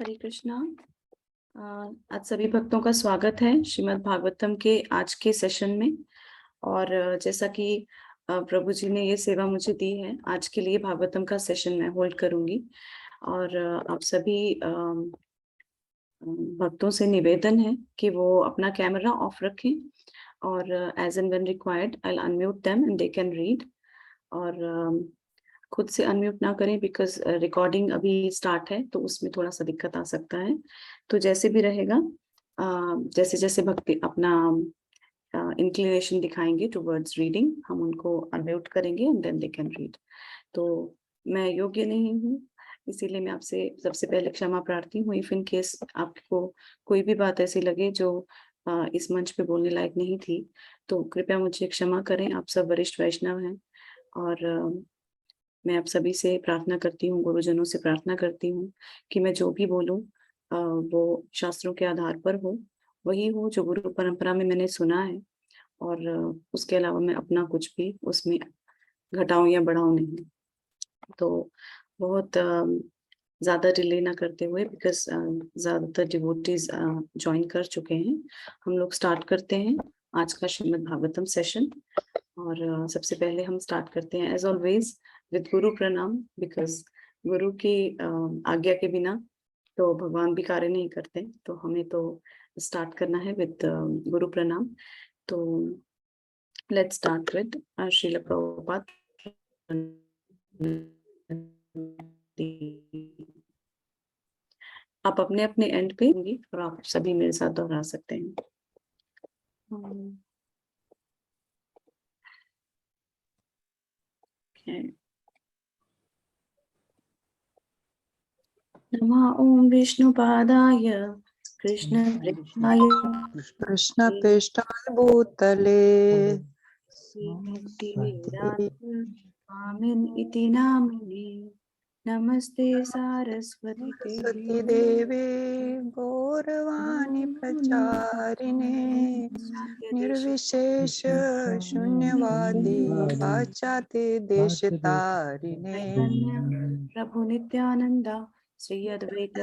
हरे कृष्णा। आज सभी भक्तों का स्वागत है श्रीमद् भागवतम के आज के सेशन में। और जैसा कि प्रभु जी ने ये सेवा मुझे दी है, आज के लिए भागवतम का सेशन मैं होल्ड करूंगी। और आप सभी भक्तों से निवेदन है कि वो अपना कैमरा ऑफ रखें और as and when required I will unmute them and they can read. और खुद से अनम्यूट ना करें बिकॉज रिकॉर्डिंग अभी स्टार्ट है तो उसमें थोड़ा सा दिक्कत आ सकता है। तो जैसे भी रहेगा, जैसे जैसे भक्ति अपना इंक्लिनेशन दिखाएंगे टुवर्ड्स रीडिंग, हम उनको अनम्यूट करेंगे and then they can read. तो मैं योग्य नहीं हूँ, इसीलिए मैं आपसे सबसे पहले क्षमा प्रार्थी हूँ। इफ इन केस आपको कोई भी बात ऐसी लगे जो इस मंच पे बोलने लायक नहीं थी, तो कृपया मुझे क्षमा करें। आप सब वरिष्ठ वैष्णव हैं और मैं आप सभी से प्रार्थना करती हूँ, गुरुजनों से प्रार्थना करती हूँ कि मैं जो भी बोलूँ वो शास्त्रों के आधार पर हो, वही हो जो गुरु परंपरा में मैंने सुना है। और उसके अलावा मैं अपना कुछ भी उसमें घटाऊं या बढ़ाऊं नहीं। तो बहुत ज़्यादा डिले ना करते हुए, बिकॉज ज़्यादातर डिवोटीज ज्वाइन कर चुके हैं, हम लोग स्टार्ट करते हैं आज का श्रीमद् भागवतम सेशन। और सबसे पहले हम स्टार्ट करते हैं एज ऑलवेज विद गुरु प्रणाम, बिकॉज गुरु की आज्ञा के बिना तो भगवान भी कार्य नहीं करते। तो हमें तो स्टार्ट करना है विद गुरु प्रणाम। तो let's start with Srila Prabhupada. आप अपने अपने एंड पे होंगी और आप सभी मेरे साथ दोहरा सकते हैं। नमः ओम विष्णुपादाय कृष्ण कृष्णपृष्ठाय भूतले स्वामिन् इति नामिने नमस्ते सारस्वती देवे गौरवाणी प्रचारिणे निर्विशेष शून्यवादी पाश्चात्य देशतारिणे प्रभु नित्यानंद श्री अद्वैत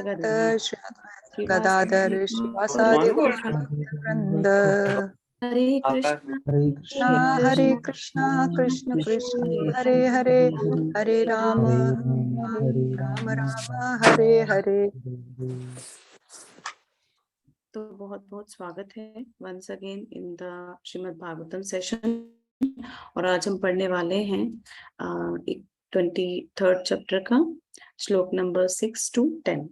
गदाधर श्रीवासादि वृंद। हरे कृष्ण हरे कृष्णा कृष्ण कृष्ण हरे हरे हरे राम राम राम हरे हरे। तो बहुत बहुत स्वागत है once again in the Srimad Bhagavatam session. और आज हम पढ़ने वाले हैं 23rd चैप्टर का श्लोक number 6 to 10।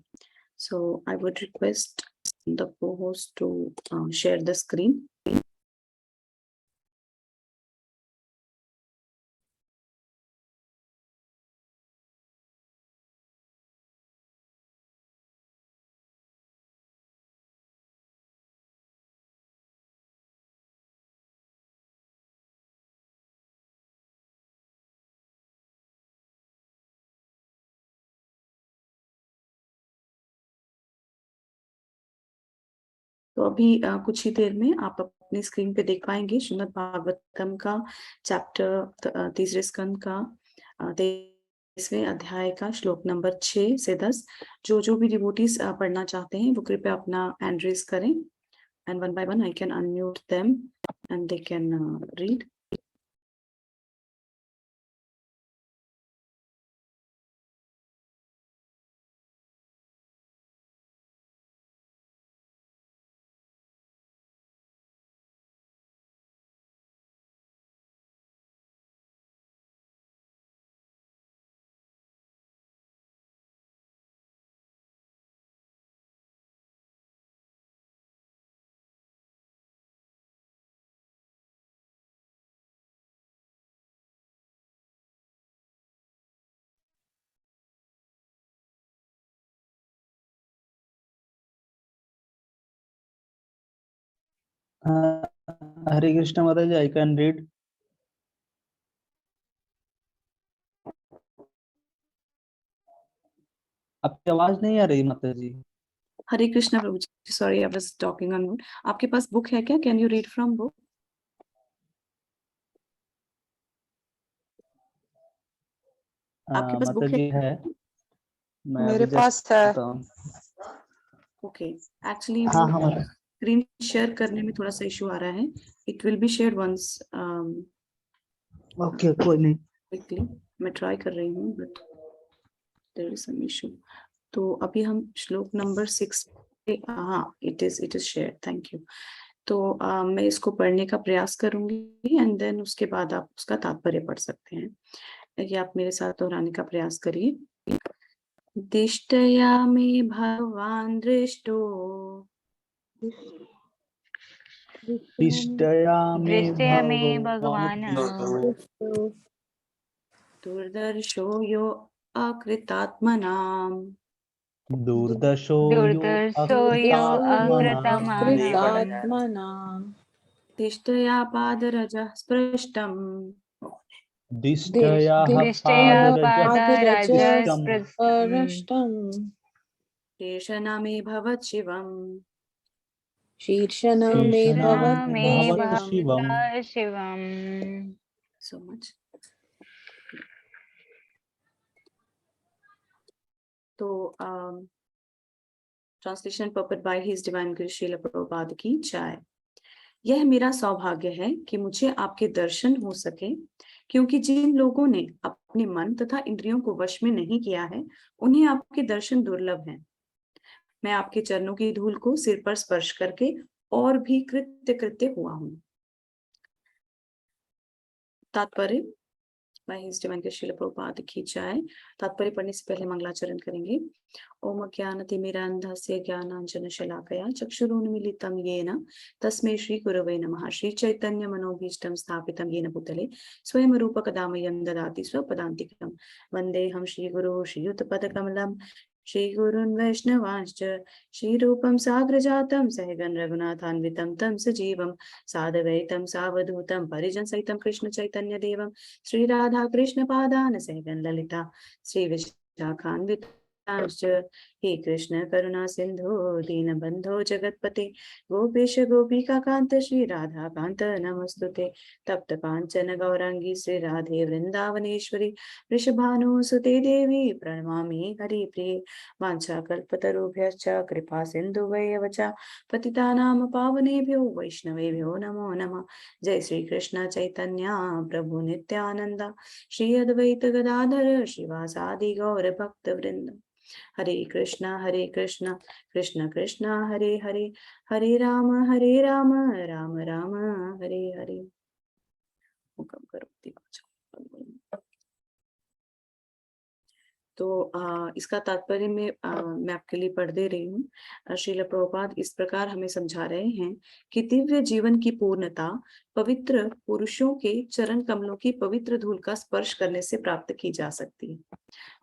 So I would request the co-host to share the screen. तो अभी कुछ ही देर में आप अपनी स्क्रीन पे देख पाएंगे श्रीमद् भागवतम का चैप्टर तीसरे स्कंद का 23वें अध्याय का श्लोक नंबर 6 से 10। जो भी डिवोटीज पढ़ना चाहते हैं वो कृपया अपना हैंड रेज करें and one by one I can unmute them and they can read. हरे कृष्ण माता जी, आई कैन रीड। आपकी आवाज नहीं आ रही माता जी। हरे कृष्ण प्रभु जी, sorry I was talking on mute. आपके पास बुक है क्या? Can you read from book? आपके पास माता बुक जी है? है, मैं मेरे अभी पास जस्ट है। बताऊं। ओके, एक्चुअली हाँ वो हमारा स्क्रीन शेयर करने में थोड़ा सा इशू आ रहा है. It will be share once okay कोई नहीं. क्विकली. मैं ट्राई कर रही हूँ but there is some issue. तो अभी हम श्लोक नंबर 6 पे, हाँ it is share, thank you. तो मैं इसको पढ़ने का प्रयास करूंगी एंड देन उसके बाद आप उसका तात्पर्य पढ़ सकते हैं. ये आप मेरे साथ दोहराने का प्रयास करिए. दिष्टया मे भगवान दृष्टो इष्टया मे दृष्टया मे भगवान् भगवान् दुर्दर्शो यो अकृतात्मनाम् दुर्दशो यो दुर्दर्शो यो अकृतात्मनाः अकृतात्मनाः तिष्ठया पादरजः स्पृष्टम् दिष्टया दृष्टया पादरजः पादरजस्पृष्टम् शेषना मे भवत् शिवम्. शीर्षना मे शीर्षना भवत् मे भवत् शिवम्. भवता शिवम्. So much. तो ट्रांसलेशन पॉपेट बाय हिज डिवाइन गुरु श्रील प्रभुपाद की जय. यह मेरा सौभाग्य है कि मुझे आपके दर्शन हो सके, क्योंकि जिन लोगों ने अपने मन तथा इंद्रियों को वश में नहीं किया है उन्हें आपके दर्शन दुर्लभ हैं. मैं आपके चरणों की धूल को सिर पर स्पर्श करके और भी कृत्य हुआ हूँ. तात्पर्य बाय हिज डिवाइन गुरु श्रील प्रभुपाद की जय. तात्पर्य पढ़ने से पहले मंगलाचरण करेंगे. ओम ज्ञानतिमिरान्धस्य ज्ञानाञ्जन शलाकया चक्षुरुन्मीलितं येन तस्मै श्री गुरवे नमः. श्री चैतन्य मनोभीष्टं स्थापितं येन भूतले स्वयं रूपकदामयं ददाति स्वपदान्तिकं. वन्देऽहं श्रीगुरुः श्रीयुतपदकमलं श्रीगुरून् वैष्णवांश्च श्रीरूपं साग्रजातं सहगण रघुनाथान्वितं तं सजीवं साधवैतं सावधूतं परिजनसहितं कृष्ण चैतन्य देवं श्रीराधा कृष्ण पादान सहगण ललिता श्रीविशाखान्वित हे कृष्ण करुणा सिंधु दीनबंधो जगतपते गोपेश गोपिका कांत श्री राधा कांत नमस्तुते. तप्त कांचन गौरांगी श्री राधे वृंदावनेश्वरी वृषभानुसुते देवी प्रणमामि हरिप्रिये. वाञ्छाकल्पतरुभ्यश्च कृपा सिन्धुवैव च पतितानां पावनेभ्यो वैष्णवेभ्यो नमो नमः. जय श्री कृष्ण चैतन्य प्रभु नित्यानंद श्री अद्वैत गदाधर शिवासादि गौर भक्त वृंद. हरे कृष्णा कृष्ण कृष्ण हरे हरे हरे राम राम राम हरे हरे. हुक्म करो. तो इसका तात्पर्य मैं आपके लिए पढ़ दे रही हूँ. श्रील प्रभुपाद इस प्रकार हमें समझा रहे हैं कि दिव्य जीवन की पूर्णता पवित्र पुरुषों के चरण कमलों की पवित्र धूल का स्पर्श करने से प्राप्त की जा सकती है.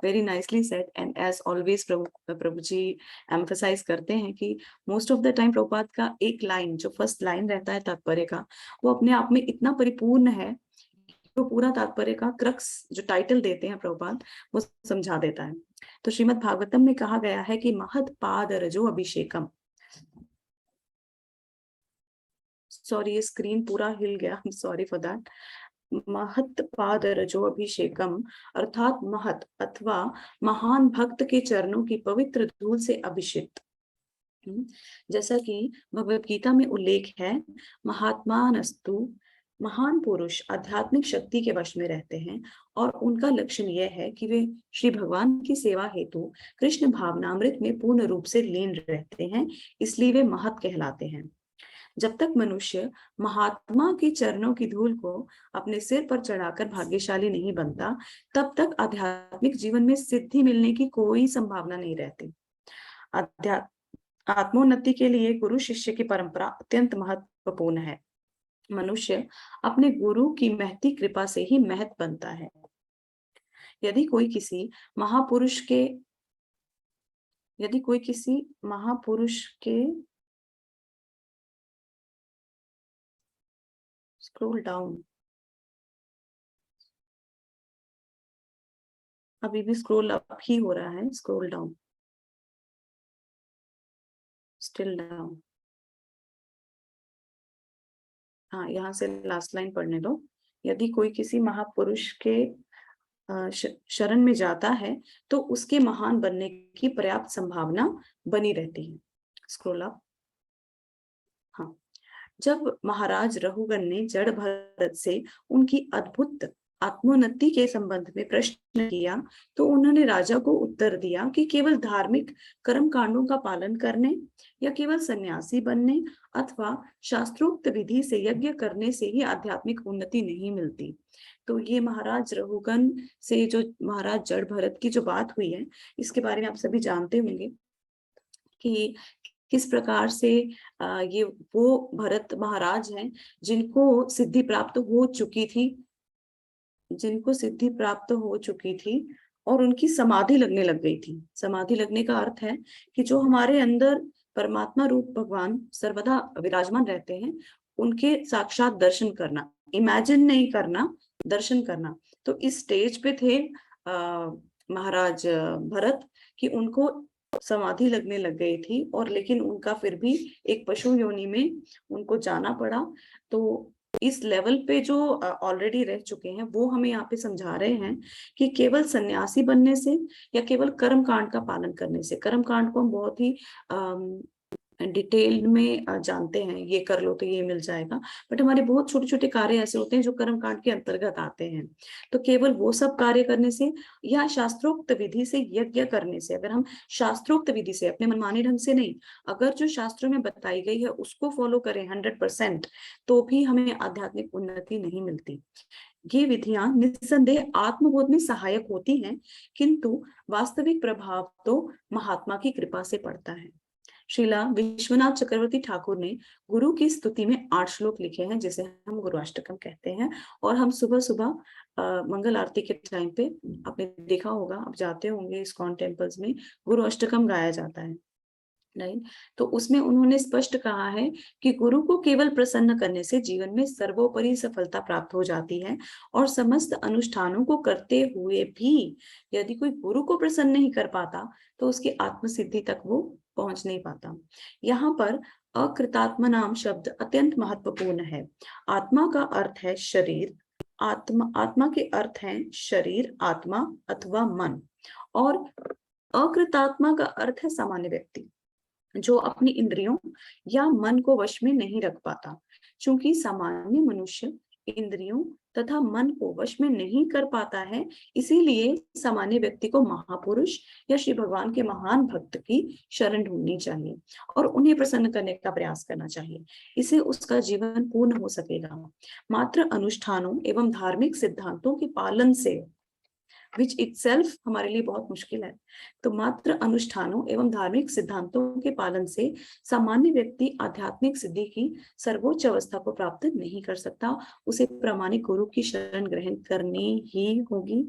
Very nicely said. And as always Prabhu ji emphasise करते हैं कि most of the time Prabhupada का एक लाइन, जो फर्स्ट लाइन रहता है तात्पर्य का, वो अपने आप में इतना परिपूर्ण है, तो पूरा तात्पर्य का क्रक्स जो टाइटल देते हैं प्रभुपाद, वो समझा देता है. तो श्रीमद् भागवतम में कहा गया है कि महत पाद रजो अभिषेकम. सॉरी, ये स्क्रीन पूरा हिल गया, सॉरी फॉर दैट. महत पाद रजो अभिषेकम अर्थात महत अथवा महान भक्त के चरणों की पवित्र धूल से अभिषिक्त. जैसा कि भगवत गीता में उल्लेख है, महात्मानस्तु, महान पुरुष आध्यात्मिक शक्ति के वश में रहते हैं और उनका लक्षण यह है कि वे श्री भगवान की सेवा हेतु कृष्ण भावनामृत में पूर्ण रूप से लीन रहते हैं, इसलिए वे महत कहलाते हैं. जब तक मनुष्य महात्मा के चरणों की धूल को अपने सिर पर चढ़ाकर भाग्यशाली नहीं बनता, तब तक आध्यात्मिक जीवन में सिद्धि मिलने की कोई संभावना नहीं रहती. आत्मोन्नति के लिए गुरु शिष्य की परंपरा अत्यंत महत्वपूर्ण है. मनुष्य अपने गुरु की महती कृपा से ही महत बनता है. यदि कोई किसी महापुरुष के स्क्रॉल डाउन, अभी भी स्क्रॉल अप ही हो रहा है, स्क्रॉल डाउन, स्टिल डाउन. हाँ, यहाँ से लास्ट लाइन पढ़ने दो. यदि कोई किसी महापुरुष के शरण में जाता है तो उसके महान बनने की पर्याप्त संभावना बनी रहती है. Scroll up. हाँ, जब महाराज रघुगण ने जड़ भरत से उनकी अद्भुत आत्मोन्नति के संबंध में प्रश्न किया तो उन्होंने राजा को उत्तर दिया कि केवल धार्मिक कर्म कांडों का पालन करने या केवल सन्यासी बनने अथवा शास्त्रोक्त विधि से यज्ञ करने से ही आध्यात्मिक उन्नति नहीं मिलती। तो ये महाराज रघुगण से जो महाराज जड़ भरत की जो बात हुई है, इसके बारे में आप सभी जानते होंगे कि किस प्रकार से ये वो भरत महाराज हैं जिनको सिद्धि प्राप्त हो चुकी थी, और उनकी समाधि लगने लग गई थी। समाधि लगने का अर्थ है कि जो हमारे अंदर परमात्मा रूप भगवान सर्वदा विराजमान रहते हैं, उनके साक्षात दर्शन करना, इमेजिन नहीं करना, दर्शन करना। तो इस स्टेज पे थे महाराज भरत कि उनको समाधि लगने लग गई थी, और लेकिन उनका फिर भी एक पशु योनि में उनको जाना पड़ा। तो इस लेवल पे जो ऑलरेडी रह चुके हैं वो हमें यहाँ पे समझा रहे हैं कि केवल सन्यासी बनने से या केवल कर्म कांड का पालन करने से, कर्म कांड को हम बहुत ही डिटेल में जानते हैं, ये कर लो तो ये मिल जाएगा, बट हमारे बहुत छोटे छोटे कार्य ऐसे होते हैं जो कर्म कांड के अंतर्गत आते हैं। तो केवल वो सब कार्य करने से या शास्त्रोक्त विधि से यज्ञ करने से, अगर हम शास्त्रोक्त विधि से, अपने मनमाने ढंग से नहीं, अगर जो शास्त्रों में बताई गई है उसको फॉलो करें 100%, तो भी हमें आध्यात्मिक उन्नति नहीं मिलती। ये विधियां निस्संदेह आत्मबोध में सहायक होती हैं, किंतु वास्तविक प्रभाव तो महात्मा की कृपा से पड़ता है। श्रीला विश्वनाथ चक्रवर्ती ठाकुर ने गुरु की स्तुति में 8 श्लोक लिखे हैं, जिसे हम गुरुअष्टकम कहते हैं, और हम सुबह सुबह मंगल आरती के टाइम पे, आपने देखा होगा, आप जाते होंगे इस्कॉन टेम्पल्स में, गुरुअष्टकम गाया जाता है, राइट। तो उसमें उन्होंने स्पष्ट कहा है कि गुरु को केवल प्रसन्न करने से जीवन में सर्वोपरि सफलता प्राप्त हो जाती है, और समस्त अनुष्ठानों को करते हुए भी यदि कोई गुरु को प्रसन्न नहीं कर पाता तो उसकी आत्मसिद्धि तक वो पहुंच नहीं पाता। यहाँ पर अकृतात्मा नाम शब्द अत्यंत महत्वपूर्ण है। आत्मा का अर्थ है शरीर, आत्मा के अर्थ है शरीर, आत्मा अथवा मन, और अकृतात्मा का अर्थ है सामान्य व्यक्ति जो अपनी इंद्रियों या मन को वश में नहीं रख पाता। चूंकि सामान्य मनुष्य इंद्रियों तथा मन को वश में नहीं कर पाता है, इसीलिए सामान्य व्यक्ति को महापुरुष या श्री भगवान के महान भक्त की शरण ढूंढनी चाहिए और उन्हें प्रसन्न करने का प्रयास करना चाहिए। इससे उसका जीवन पूर्ण हो सकेगा। मात्र अनुष्ठानों एवं धार्मिक सिद्धांतों के पालन से, विच इटसेल्फ हमारे लिए बहुत मुश्किल है, तो मात्र अनुष्ठानों एवं धार्मिक सिद्धांतों के पालन से सामान्य व्यक्ति आध्यात्मिक सिद्धि की सर्वोच्च अवस्था को प्राप्त नहीं कर सकता। उसे प्रामाणिक गुरु की शरण ग्रहण करनी ही होगी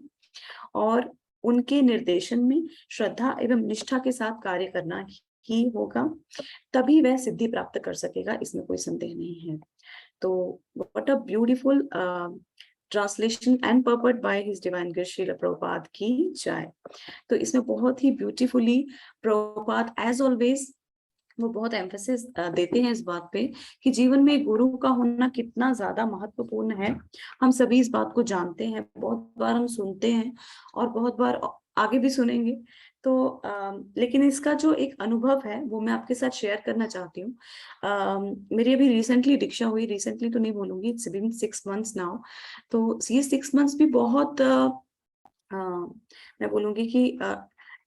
और उनके निर्देशन में श्रद्धा एवं निष्ठा के साथ कार्य करना ही होगा, तभी वह सिद्धि प्राप्त कर सकेगा, इसमें कोई संदेह नहीं है। तो what a beautiful translation and पर्पट by his divine grace Srila Prabhupada की जय। तो इसमें बहुत ही ब्यूटीफुली प्रभुपाद एज ऑलवेज वो बहुत एम्फेसिस देते हैं इस बात पे कि जीवन में गुरु का होना कितना ज्यादा महत्वपूर्ण है। हम सभी इस बात को जानते हैं, बहुत बार हम सुनते हैं और बहुत बार आगे भी सुनेंगे। तो लेकिन इसका जो एक अनुभव है वो मैं आपके साथ शेयर करना चाहती हूँ। मेरी अभी रिसेंटली दीक्षा हुई, रिसेंटली तो नहीं बोलूंगी, इट्स बीन 6 months नाउ। तो ये 6 months भी बहुत मैं बोलूंगी कि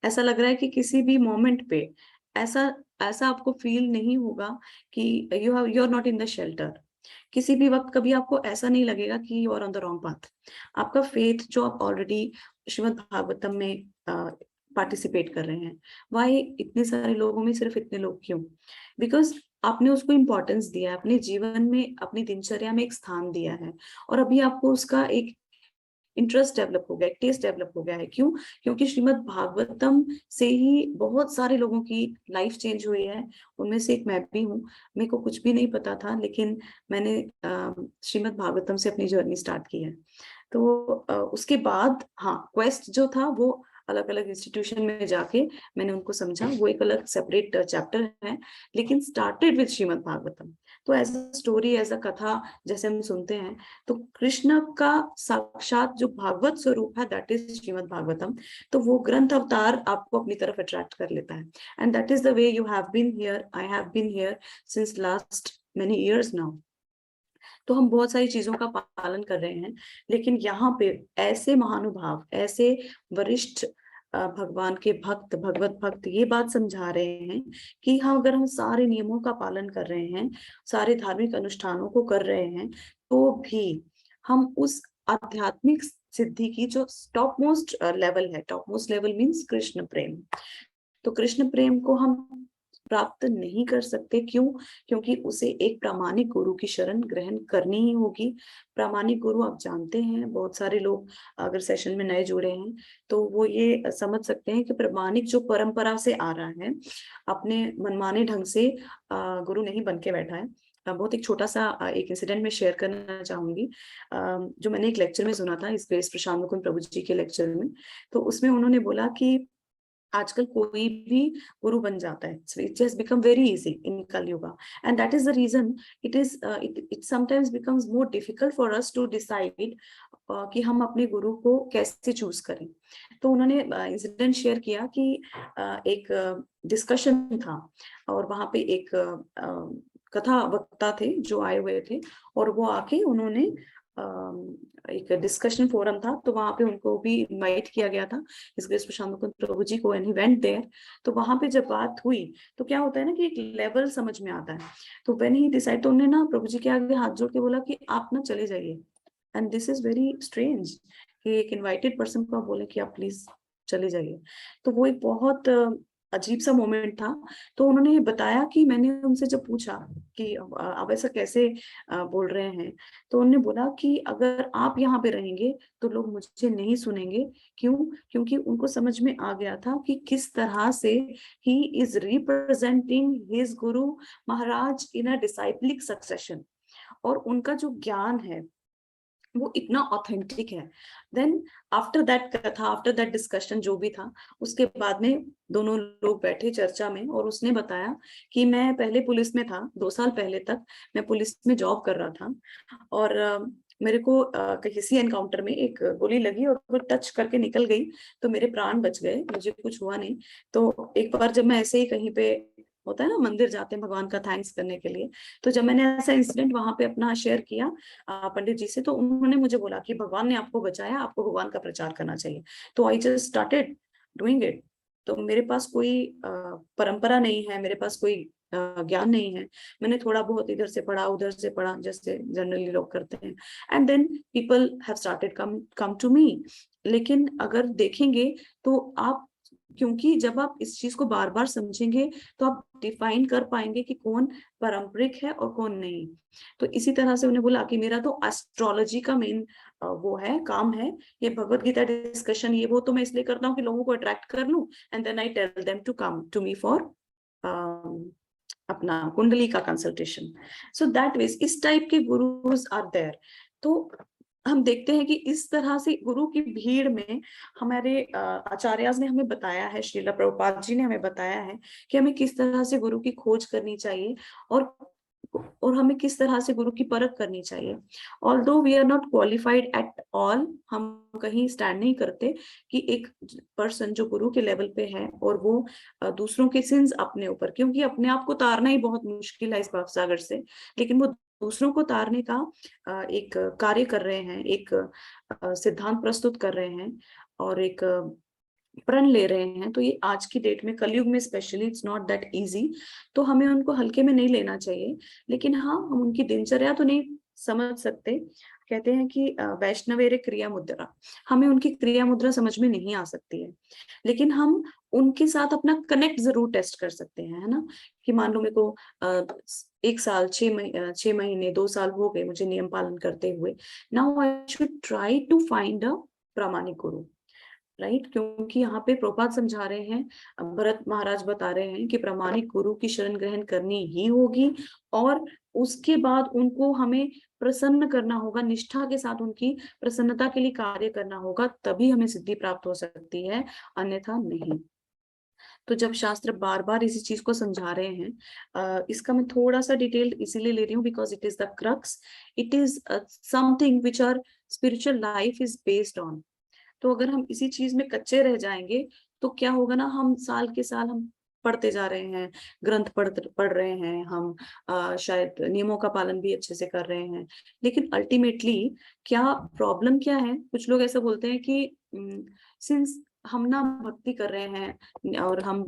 ऐसा लग रहा है कि किसी भी मोमेंट पे ऐसा आपको फील नहीं होगा कि you are not in the shelter. किसी भी वक्त कभी आपको ऐसा नहीं लगेगा कि you are on the wrong path. आपका फेथ जो आप ऑलरेडी श्रीमद् भागवतम में पार्टिसिपेट कर रहे हैं, वाई इतने सारे लोगों में सिर्फ इतने लोग क्यों? बिकॉज आपने उसको इम्पोर्टेंस दिया है, अपने जीवन में अपनी दिनचर्या में एक स्थान दिया है, और अभी आपको उसका एक इंटरेस्ट डेवलप हो गया, एक टेस्ट डेवलप हो गया है। क्यों? क्योंकि श्रीमद् भागवतम से ही बहुत सारे लोगों की लाइफ चेंज हुई है, उनमें से एक मैं भी हूँ। मेरे को कुछ भी नहीं पता था, लेकिन मैंने श्रीमद् भागवतम से अपनी जर्नी स्टार्ट की है। तो उसके बाद हाँ, क्वेस्ट जो था वो अलग अलग इंस्टीट्यूशन में जाके मैंने उनको समझा, वो एक अलग सेपरेट चैप्टर है, लेकिन स्टार्टेड विद श्रीमद् भागवतम। तो as a story, as a katha जैसे हम सुनते हैं, तो कृष्ण का साक्षात जो भागवत स्वरूप है, दैट इज श्रीमद् भागवतम। तो वो ग्रंथ अवतार आपको अपनी तरफ अट्रैक्ट कर लेता है। And that is the way you have been here, I have been here since last many years now. तो हम बहुत सारी चीजों का पालन कर रहे हैं, लेकिन यहाँ पे ऐसे महानुभाव, ऐसे वरिष्ठ भगवान के भक्त, भगवत भक्त ये बात समझा रहे हैं कि हाँ, अगर हम सारे नियमों का पालन कर रहे हैं, सारे धार्मिक अनुष्ठानों को कर रहे हैं, तो भी हम उस आध्यात्मिक सिद्धि की जो टॉप मोस्ट लेवल है, top most level means Krishna प्रेम, तो कृष्ण प्रेम को हम प्राप्त नहीं कर सकते। क्यों? क्योंकि उसे एक प्रामाणिक गुरु की शरण ग्रहण करनी ही होगी। प्रामाणिक गुरु आप जानते हैं, बहुत सारे लोग अगर सेशन में नए जुड़े हैं तो वो ये समझ सकते हैं कि प्रामाणिक जो परंपरा से आ रहा है, अपने मनमाने ढंग से गुरु नहीं बन के बैठा है। बहुत एक छोटा सा एक इंसिडेंट में शेयर करना चाहूंगी, जो मैंने एक लेक्चर में सुना था, इस ग्रेस प्रशांत मुकुंद प्रभु जी के लेक्चर में। तो उसमें उन्होंने बोला कि आजकल कोई भी गुरु बन जाता है, it has become very easy in Kaliyuga, and that is the reason it sometimes becomes more difficult for us to decide कि हम अपने गुरु को कैसे चूज करें। तो उन्होंने इंसिडेंट शेयर किया कि एक डिस्कशन था, और वहां पे एक कथा वक्ता थे जो आए हुए थे, और वो आके उन्होंने एक डिस्कशन फोरम था, तो वहां पे उनको भी इनवाइट किया गया था, इस ग्रेस प्रशांत मुकुंद प्रभु जी को, एंड ही वेंट देयर। तो वहां पे जब बात हुई तो क्या होता है ना कि एक लेवल समझ में आता है। तो व्हेन ही डिसाइड, तो उन्होंने ना प्रभु जी के आगे हाथ जोड़ के बोला कि आप ना चले जाइए। And this is very strange कि एक इनवाइटेड पर्सन को आप बोले कि आप प्लीज चले जाइए। तो वो एक बहुत अजीब सा मोमेंट था। तो उन्होंने ये बताया कि मैंने उनसे जब पूछा कि आप ऐसा कैसे बोल रहे हैं, तो उन्होंने बोला कि अगर आप यहाँ पे रहेंगे तो लोग मुझे नहीं सुनेंगे। क्यों? क्योंकि उनको समझ में आ गया था कि किस तरह से he is representing his Guru Maharaj in a डिसाइप्लिक succession, और उनका जो ज्ञान है वो इतना ऑथेंटिक है। देन आफ्टर दैट कथा, आफ्टर दैट डिस्कशन जो भी था, उसके बाद में दोनों लोग बैठे चर्चा में, और उसने बताया कि मैं पहले पुलिस में था, 2 साल पहले तक मैं पुलिस में जॉब कर रहा था, और मेरे को किसी एनकाउंटर में एक गोली लगी और वो टच करके निकल गई, तो मेरे प्राण बच गए, मुझे कुछ हुआ नहीं। तो एक बार जब मैं ऐसे ही कहीं पे, होता है ना, मंदिर जाते हैं भगवान का थैंक्स करने के लिए, तो जब मैंने ऐसा इंसिडेंट वहां पे अपना शेयर किया पंडित जी से, तो उन्होंने मुझे बोला कि भगवान ने आपको बचाया, आपको भगवान का प्रचार करना चाहिए। तो I just started doing it. तो मेरे पास कोई परंपरा नहीं है, मेरे पास कोई ज्ञान नहीं है, मैंने थोड़ा बहुत इधर से पढ़ा उधर से पढ़ा, जैसे जनरली लोग करते हैं, and then people have started come to me. लेकिन अगर देखेंगे तो आप, क्योंकि जब आप इस चीज को बार बार समझेंगे तो आप डिफाइन कर पाएंगे कि कौन पारंपरिक है और कौन नहीं। तो इसी तरह से उन्हें बोला कि मेरा तो एस्ट्रोलॉजी का मेन वो है, काम है, ये भगवत गीता डिस्कशन ये वो तो मैं इसलिए करता हूँ कि लोगों को अट्रैक्ट कर लूं, and then I tell them to come to me for अपना कुंडली का कंसल्टेशन। सो दैट मीन्स इस टाइप के गुरुज आर देयर। तो हम देखते हैं कि इस तरह से गुरु की भीड़ में हमारे आचार्याज ने हमें बताया है, श्रीला प्रभुपाद जी ने हमें बताया है कि हमें किस तरह से गुरु की खोज करनी चाहिए, और हमें किस तरह से गुरु की परख करनी चाहिए। Although we are not qualified at all, हम कहीं स्टैंड नहीं करते कि एक पर्सन जो गुरु के लेवल पे है और वो दूसरों के सिंस अपने ऊपर, क्योंकि अपने आप को तारना ही बहुत मुश्किल है इस भवसागर से, लेकिन वो दूसरों को तारने का एक कार्य कर रहे हैं, एक सिद्धांत प्रस्तुत कर रहे हैं, और एक प्रण ले रहे हैं। तो ये आज की डेट में, कलयुग में specially, it's not that easy. तो हमें उनको हल्के में नहीं लेना चाहिए, लेकिन हाँ, हम उनकी दिनचर्या तो नहीं समझ सकते। कहते हैं कि वैष्णवेरे क्रिया मुद्रा, हमें उनकी क्रिया मुद्रा समझ में नहीं आ सकती है, लेकिन हम उनके साथ अपना कनेक्ट जरूर टेस्ट कर सकते हैं, है ना। कि मान लो मेरे को 1 साल 6 महीने 2 साल हो गए मुझे नियम पालन करते हुए, now I should try to find a प्रामाणिक गुरु, राइट। क्योंकि यहाँ पे प्रभुपाद समझा रहे हैं, भरत महाराज बता रहे हैं कि प्रामाणिक गुरु की शरण ग्रहण करनी ही होगी, और उसके बाद उनको हमें प्रसन्न करना होगा, निष्ठा के साथ उनकी प्रसन्नता के लिए कार्य करना होगा, तभी हमें सिद्धि प्राप्त हो सकती है, अन्यथा नहीं। तो जब शास्त्र बार बार इसी चीज को समझा रहे हैं, इसका मैं थोड़ा सा डिटेल इसीलिए ले रही हूँ because it is the crux, it is something which our spiritual life is based on. तो अगर हम इसी चीज में कच्चे रह जाएंगे तो क्या होगा ना, हम साल के साल हम पढ़ते जा रहे हैं, ग्रंथ पढ़ रहे हैं हम, शायद नियमों का पालन भी अच्छे से कर रहे हैं, लेकिन अल्टीमेटली क्या प्रॉब्लम क्या है? कुछ लोग ऐसा बोलते हैं कि सिंस हम ना भक्ति कर रहे हैं और हम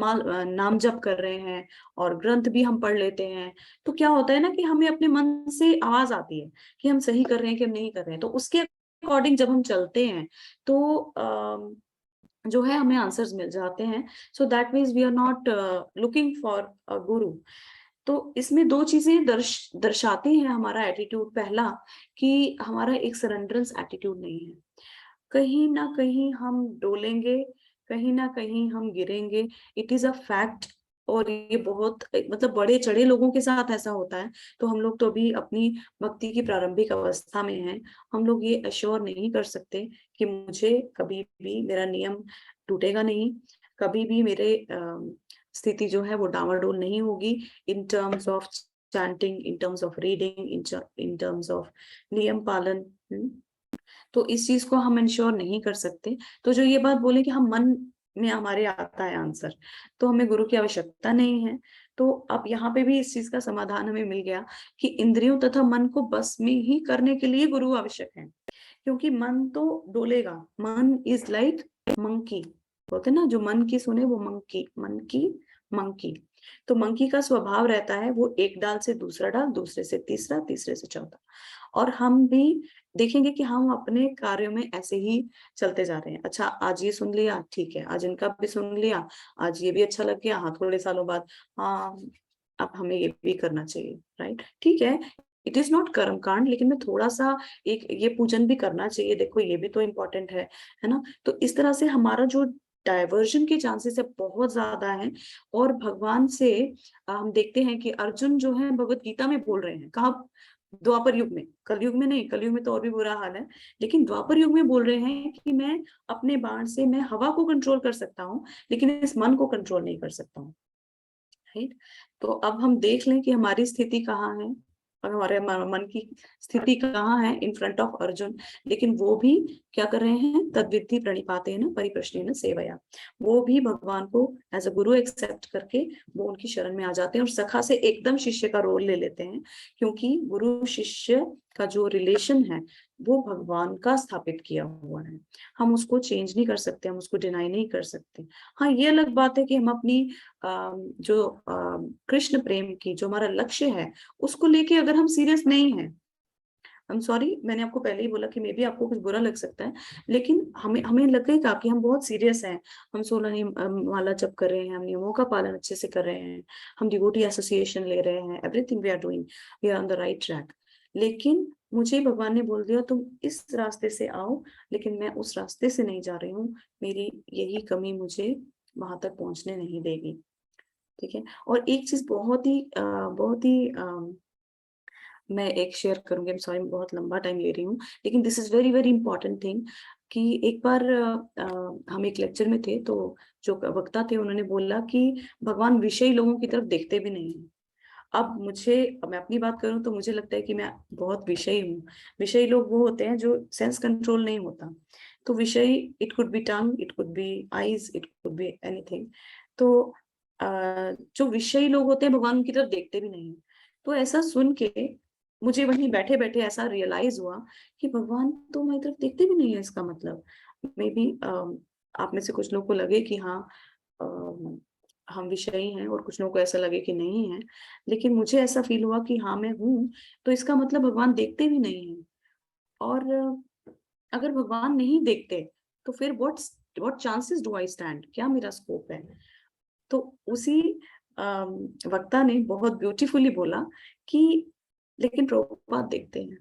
नाम जप कर रहे हैं और ग्रंथ भी हम पढ़ लेते हैं, तो क्या होता है ना कि हमें अपने मन से आवाज आती है कि हम सही कर रहे हैं कि हम नहीं कर रहे हैं। तो उसके अकॉर्डिंग जब हम चलते हैं तो जो है हमें आंसर्स मिल जाते हैं। So that means we are not looking for a guru. तो इसमें दो चीजें दर्शाती हैं हमारा एटीट्यूड। पहला कि हमारा एक सरेंडरेंस एटीट्यूड नहीं है, कहीं ना कहीं हम डोलेंगे, कहीं ना कहीं हम गिरेंगे, इट इज अ फैक्ट। और ये बहुत मतलब बड़े चढ़े लोगों के साथ ऐसा होता है। तो हम लोग तो अभी अपनी भक्ति की प्रारंभिक अवस्था में हैं, हम लोग ये अश्योर नहीं कर सकते कि मुझे कभी भी मेरा नियम टूटेगा नहीं, कभी भी मेरे स्थिति जो है वो डावाडोल नहीं होगी in terms of chanting, in terms of reading, in terms of नियम पालन। तो इस चीज को हम इंश्योर नहीं कर सकते। तो जो ये बात बोले कि हम मन में हमारे आता है आंसर, तो हमें गुरु की आवश्यकता नहीं है। तो अब यहाँ पे भी इस चीज का समाधान हमें मिल गया कि इंद्रियों तथा मन को बस में ही करने के लिए गुरु आवश्यक है, क्योंकि मन तो डोलेगा। मन इज लाइक मंकी, बोलते ना, जो मन की सुने वो मंकी, मन की मंकी। तो मंकी का स्वभाव रहता है वो एक डाल से दूसरा डाल, दूसरे से तीसरा, तीसरे से चौथा। और हम भी देखेंगे कि हम अपने कार्यों में ऐसे ही चलते जा रहे हैं। अच्छा आज ये सुन लिया, ठीक है, आज इनका भी सुन लिया, आज ये भी अच्छा लग गया, हाँ थोड़े सालों बाद हाँ अब हमें ये भी करना चाहिए, राइट, ठीक है, इट इज नॉट कर्म कांड, लेकिन मैं थोड़ा सा एक ये पूजन भी करना चाहिए, देखो ये भी तो इम्पोर्टेंट है ना। तो इस तरह से हमारा जो डाइवर्जन के चांसेस है बहुत ज्यादा है। और भगवान से हम देखते हैं कि अर्जुन जो है भगवत गीता में बोल रहे हैं, कहा द्वापर युग में, कलयुग में नहीं, कलयुग में तो और भी बुरा हाल है, लेकिन द्वापर युग में बोल रहे हैं कि मैं अपने बाण से मैं हवा को कंट्रोल कर सकता हूँ लेकिन इस मन को कंट्रोल नहीं कर सकता हूँ, राइट। तो अब हम देख लें कि हमारी स्थिति कहाँ है और हमारे मन की स्थिति कहाँ है इन फ्रंट ऑफ अर्जुन। लेकिन वो भी क्या कर रहे हैं, तद्विद्धि प्रणिपाते न परिप्रश्नेन सेवया, वो भी भगवान को एज अ गुरु एक्सेप्ट करके वो उनकी शरण में आ जाते हैं और सखा से एकदम शिष्य का रोल ले लेते हैं, क्योंकि गुरु शिष्य का जो रिलेशन है वो भगवान का स्थापित किया हुआ है, हम उसको चेंज नहीं कर सकते, हम उसको डिनाई नहीं कर सकते। हाँ ये अलग बात है कि हम अपनी जो कृष्ण प्रेम की जो हमारा लक्ष्य है उसको लेके अगर हम सीरियस नहीं है, I'm सॉरी, मैंने आपको पहले ही बोला कि मे बी आपको कुछ बुरा लग सकता है, लेकिन हमें हमें लगेगा कि हम बहुत सीरियस हैं, हम 16 नियम माला जप कर रहे हैं, हम नियमों का पालन अच्छे से कर रहे हैं, हम डिवोटी एसोसिएशन ले रहे हैं, everything we are doing, we are on the right track. लेकिन मुझे भगवान ने बोल दिया तुम इस रास्ते से आओ, लेकिन मैं उस रास्ते से नहीं जा रही हूँ, मेरी यही कमी मुझे वहां तक पहुंचने नहीं देगी, ठीक है। और एक चीज बहुत ही मैं एक शेयर करूंगी, आई एम सॉरी बहुत लंबा टाइम ले रही हूँ, लेकिन this is very very important thing. कि एक बार हम एक लेक्चर में थे तो जो वक्ता थे उन्होंने बोला कि भगवान विषयी लोगों की तरफ देखते भी नहीं है। अब मैं अपनी बात करूं तो मुझे लगता है कि मैं बहुत विषयी हूँ। विषयी लोग वो होते हैं जो सेंस कंट्रोल नहीं होता। तो विषयी, it could be tongue, it could be eyes, it could be anything. तो जो विषयी लोग होते हैं भगवान की तरफ देखते भी नहीं है। तो ऐसा सुन के मुझे वहीं बैठे बैठे ऐसा रियलाइज हुआ कि भगवान तो हमारी तरफ देखते भी नहीं है। इसका मतलब मे बी आप में से कुछ लोगों को लगे कि हाँ हम विषयी हैं और कुछ लोगों को ऐसा लगे कि नहीं है, लेकिन मुझे ऐसा फील हुआ कि हाँ मैं हूँ, तो इसका मतलब भगवान देखते भी नहीं है। और अगर भगवान नहीं देखते तो फिर what chances do I stand, क्या मेरा स्कोप है। तो उसी वक्ता ने बहुत ब्यूटीफुली बोला कि लेकिन प्रभुपाद देखते हैं,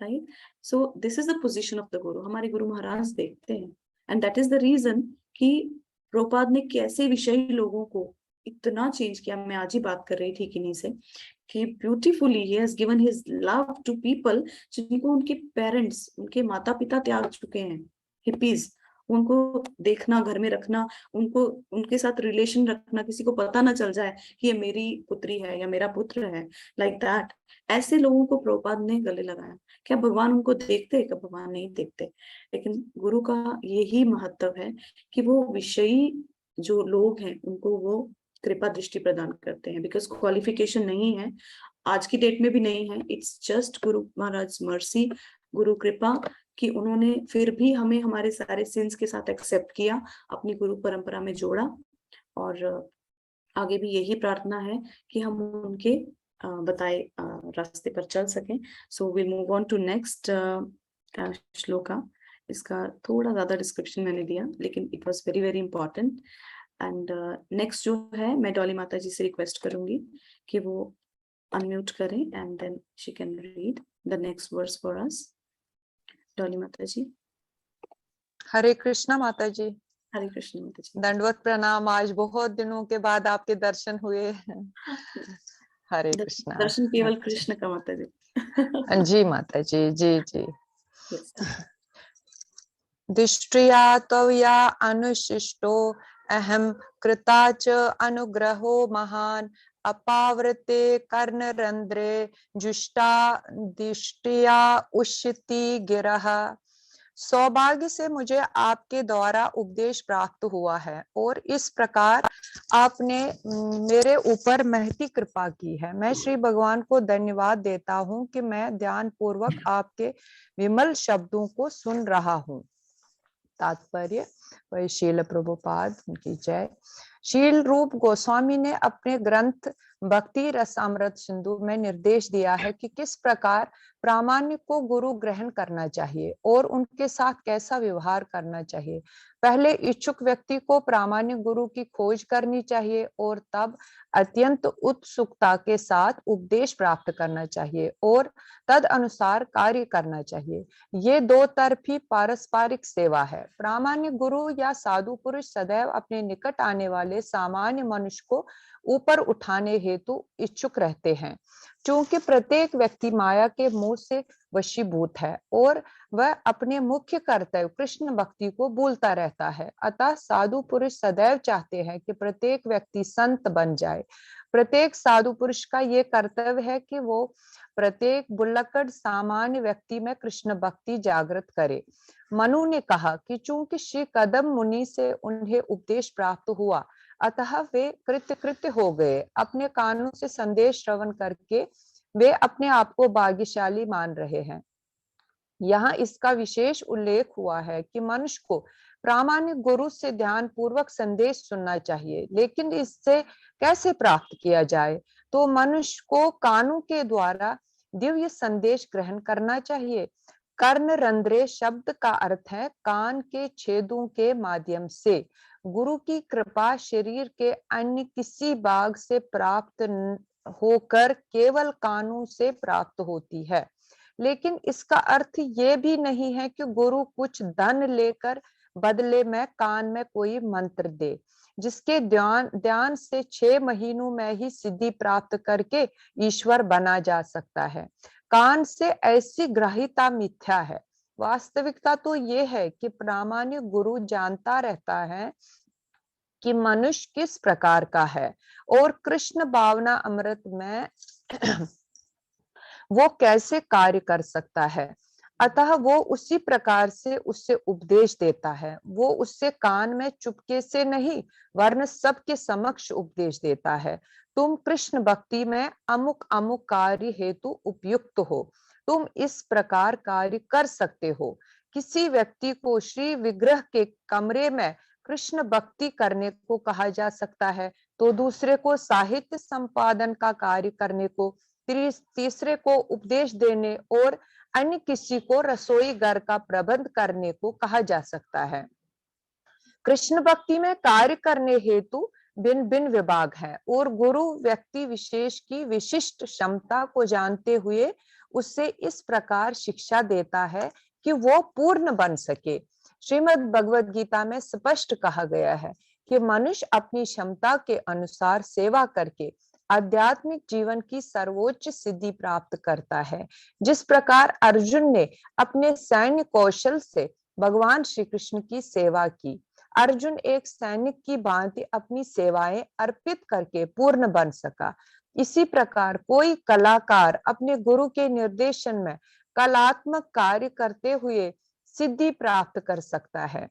right. So this is the position of the guru, हमारे गुरु महाराज देखते हैं। And that is the reason कि प्रभुपाद ने कैसे विषयी लोगों को इतना चेंज किया। मैं आज ही बात कर रही थी किन्हीं से कि beautifully he has given his love to people जिनको उनके पेरेंट्स, उनके माता पिता त्याग चुके हैं, हिपीज, उनको देखना, घर में रखना, उनको उनके साथ रिलेशन रखना, किसी को पता ना चल जाए कि ये मेरी पुत्री है या मेरा पुत्र है, लाइक दैट। ऐसे लोगों को प्रभुपाद ने गले लगाया। क्या भगवान उनको देखते? क्या भगवान नहीं देखते? लेकिन गुरु का यही महत्व है कि वो विषयी जो लोग हैं उनको वो कृपा दृष्टि प्रदान करते हैं, बिकॉज क्वालिफिकेशन नहीं है, आज की डेट में भी नहीं है। It's just Guru Maharaj mercy, गुरु कृपा, कि उन्होंने फिर भी हमें हमारे सारे सिंस के साथ एक्सेप्ट किया, अपनी गुरु परंपरा में जोड़ा। और आगे भी यही प्रार्थना है कि हम उनके बताए रास्ते पर चल सकें। So will move on to next shloka. इसका थोड़ा ज्यादा डिस्क्रिप्शन मैंने दिया, लेकिन it was very very important. And next जो है, मैं डॉली माता जी से रिक्वेस्ट करूंगी कि वो अनम्यूट करें and then she can read the next verse for us. Dolly Mata जी। हरे कृष्णा माता जी। हरे कृष्ण माता जी। दंडवत प्रणाम। आज बहुत दिनों के बाद आपके दर्शन हुए। हरे कृष्णा। दर्शन केवल कृष्ण का माता जी। जी माता जी, जी जी। Yes. दृष्टिया त्वया अनुशिष्टो अहम कृताच अनुग्रहो महान अपावृते कर्णरंध्रे जुष्टा दृष्टिया उष्यति गिरः। सौभाग्य से मुझे आपके द्वारा उपदेश प्राप्त हुआ है और इस प्रकार आपने मेरे ऊपर महती कृपा की है। मैं श्री भगवान को धन्यवाद देता हूँ कि मैं ध्यान पूर्वक आपके विमल शब्दों को सुन रहा हूँ। तात्पर्य, वही शील प्रभुपाद उनकी जय। शील रूप गोस्वामी ने अपने ग्रंथ भक्ति रसामृत सिंधु में निर्देश दिया है कि किस प्रकार प्रामाणिक को गुरु ग्रहण करना चाहिए और उनके साथ कैसा व्यवहार करना चाहिए। पहले इच्छुक व्यक्ति को प्रामाणिक गुरु की खोज करनी चाहिए और तब अत्यंत उत्सुकता के साथ उपदेश प्राप्त करना चाहिए और तद अनुसार कार्य करना चाहिए। ये दो तरफी पारस्परिक सेवा है। प्रामाणिक गुरु या साधु पुरुष सदैव अपने निकट आने वाले सामान्य मनुष्य को ऊपर उठाने हेतु इच्छुक रहते हैं, क्योंकि प्रत्येक व्यक्ति माया के मोह से वशीभूत है और वह अपने मुख्य कर्तव्य कृष्ण भक्ति को भूलता रहता है। अतः साधु पुरुष सदैव चाहते हैं कि प्रत्येक व्यक्ति संत बन जाए। प्रत्येक साधु पुरुष का ये कर्तव्य है कि वो प्रत्येक बुल्लकड़ सामान्य व्यक्ति में कृष्ण भक्ति जागृत करे। मनु ने कहा कि चूंकि श्री कदम मुनि से उन्हें उपदेश प्राप्त हुआ, अतः वे कृत्य हो गए। अपने कानों से संदेश श्रवण करके वे अपने आप को भाग्यशाली मान रहे हैं। यहाँ इसका विशेष उल्लेख हुआ है कि मनुष्य को प्रामाणिक गुरु से ध्यान पूर्वक संदेश सुनना चाहिए, लेकिन इससे कैसे प्राप्त किया जाए? तो मनुष्य को कानों के द्वारा दिव्य संदेश ग्रहण करना चाहिए। कर्ण रंध्रे शब्द का अर्थ है कान के छेदों के माध्यम से। गुरु की कृपा शरीर के अन्य किसी भाग से प्राप्त होकर केवल कानों से प्राप्त होती है। लेकिन इसका अर्थ ये भी नहीं है कि गुरु कुछ धन लेकर बदले में कान में कोई मंत्र दे, जिसके ध्यान से 6 महीनों में ही सिद्धि प्राप्त करके ईश्वर बना जा सकता है। कान से ऐसी ग्रहिता मिथ्या है। वास्तविकता तो ये है कि प्रामाणिक गुरु जानता रहता है कि मनुष्य किस प्रकार का है और कृष्ण भावना अमृत में वो कैसे कार्य कर सकता है। अतः वो उसी प्रकार से उससे उपदेश देता है। वो उससे कान में चुपके से नहीं वरन सबके समक्ष उपदेश देता है। तुम कृष्ण भक्ति में अमुक अमुक कार्य हेतु उपयुक्त हो, तुम इस प्रकार कार्य कर सकते हो। किसी व्यक्ति को श्री विग्रह के कमरे में कृष्ण भक्ति करने को कहा जा सकता है, तो दूसरे को साहित्य संपादन का कार्य करने को, तीसरे को उपदेश देने और अन्य किसी को रसोई घर का प्रबंध करने को कहा जा सकता है। कृष्ण भक्ति में कार्य करने हेतु भिन्न भिन्न विभाग है और गुरु व्यक्ति विशेष की विशिष्ट क्षमता को जानते हुए उससे इस प्रकार शिक्षा देता है कि वो पूर्ण बन सके। श्रीमद् भगवद गीता में स्पष्ट कहा गया है कि मनुष्य अपनी क्षमता के अनुसार सेवा करके आध्यात्मिक जीवन की सर्वोच्च सिद्धि प्राप्त करता है। जिस प्रकार अर्जुन ने अपने सैन्य कौशल से भगवान श्री कृष्ण की सेवा की। अर्जुन एक सैनिक की भांति अपनी सेवाएं अर्पित करके पूर्ण बन सका। इसी प्रकार कोई कलाकार अपने गुरु के निर्देशन में कलात्मक कार्य करते हुए सिद्धि प्राप्त कर सकता है।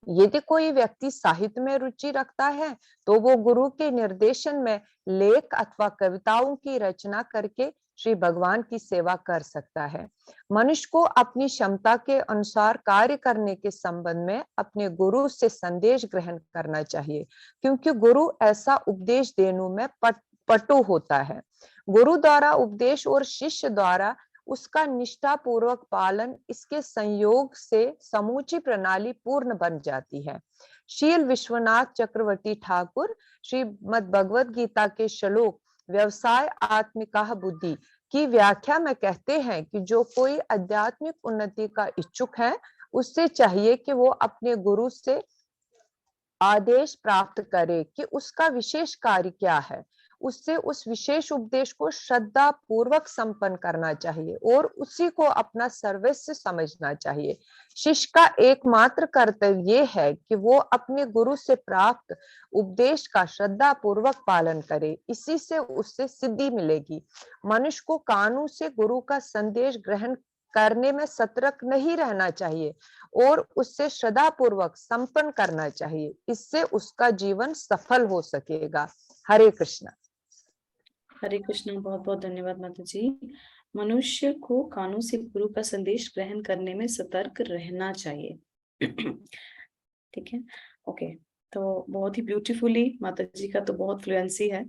यदि कोई व्यक्ति साहित्य में रुचि रखता है तो वो गुरु के निर्देशन में लेख अथवा कविताओं की रचना करके श्री भगवान की सेवा कर सकता है। मनुष्य को अपनी क्षमता के अनुसार कार्य करने के संबंध में अपने गुरु से संदेश ग्रहण करना चाहिए, क्योंकि गुरु ऐसा उपदेश देने में पटु होता है। गुरु द्वारा उपदेश और शिष्य द्वारा उसका निष्ठा पूर्वक पालन, इसके संयोग से समूची प्रणाली पूर्ण बन जाती है। शील विश्वनाथ चक्रवर्ती ठाकुर श्रीमद् भगवद गीता के श्लोक व्यवसाय आत्मिका बुद्धि की व्याख्या में कहते हैं कि जो कोई आध्यात्मिक उन्नति का इच्छुक है उससे चाहिए कि वो अपने गुरु से आदेश प्राप्त करे कि उसका विशेष कार्य क्या है। उससे उस विशेष उपदेश को श्रद्धा पूर्वक संपन्न करना चाहिए और उसी को अपना सर्वस्व समझना चाहिए। शिष्य का एकमात्र कर्तव्य ये है कि वो अपने गुरु से प्राप्त उपदेश का श्रद्धा पूर्वक पालन करे, इसी से उससे सिद्धि मिलेगी। मनुष्य को कानून से गुरु का संदेश ग्रहण करने में सतर्क नहीं रहना चाहिए और उससे श्रद्धा पूर्वक संपन्न करना चाहिए, इससे उसका जीवन सफल हो सकेगा। हरे कृष्णा। हरे कृष्ण। बहुत बहुत धन्यवाद माता जी। मनुष्य को कानों से गुरु का संदेश ग्रहण करने में सतर्क रहना चाहिए। ठीक है, ओके। तो बहुत ही ब्यूटीफुली, माता जी का तो बहुत फ्लुएंसी है,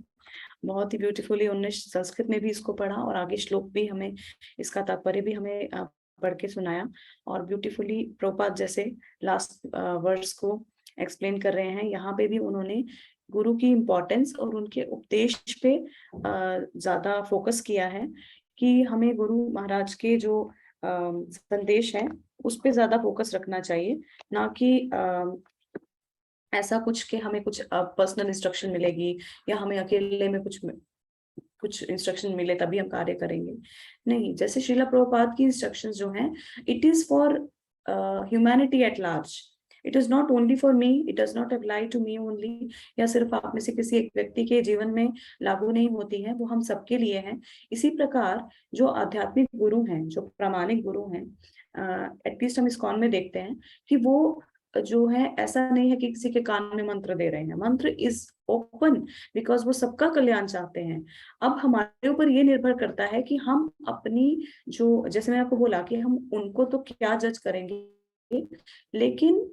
बहुत ही ब्यूटीफुली उन्होंने संस्कृत में भी इसको पढ़ा और आगे श्लोक भी हमें, इसका तात्पर्य भी हमें पढ़ के सुनाया, और ब्यूटीफुली प्रभुपाद जैसे लास्ट वर्ड्स को एक्सप्लेन कर रहे हैं। यहाँ पे भी उन्होंने गुरु की इम्पोर्टेंस और उनके उपदेश पे ज्यादा फोकस किया है कि हमें गुरु महाराज के जो संदेश है उस पे ज्यादा फोकस रखना चाहिए, ना कि ऐसा कुछ कि हमें कुछ पर्सनल इंस्ट्रक्शन मिलेगी या हमें अकेले में कुछ इंस्ट्रक्शन मिले तभी हम कार्य करेंगे। नहीं, जैसे श्रीला प्रभुपाद की इंस्ट्रक्शंस जो हैं, it is for humanity at large, it is not only for me, it does not apply to me only, या सिर्फ आप में से किसी एक व्यक्ति के जीवन में लागू नहीं होती है, वो हम सबके लिए है। इसी प्रकार जो आध्यात्मिक गुरु हैं, जो प्रामाणिक गुरु हैं, एटलीस्ट हम इस्कॉन में देखते हैं कि वो जो है ऐसा नहीं है कि किसी के कान में मंत्र दे रहे हैं। मंत्र इज ओपन बिकॉज वो सबका कल्याण चाहते हैं। अब हमारे ऊपर ये निर्भर करता है कि हम अपनी जो, जैसे मैंने आपको बोला कि हम उनको तो क्या जज करेंगे, लेकिन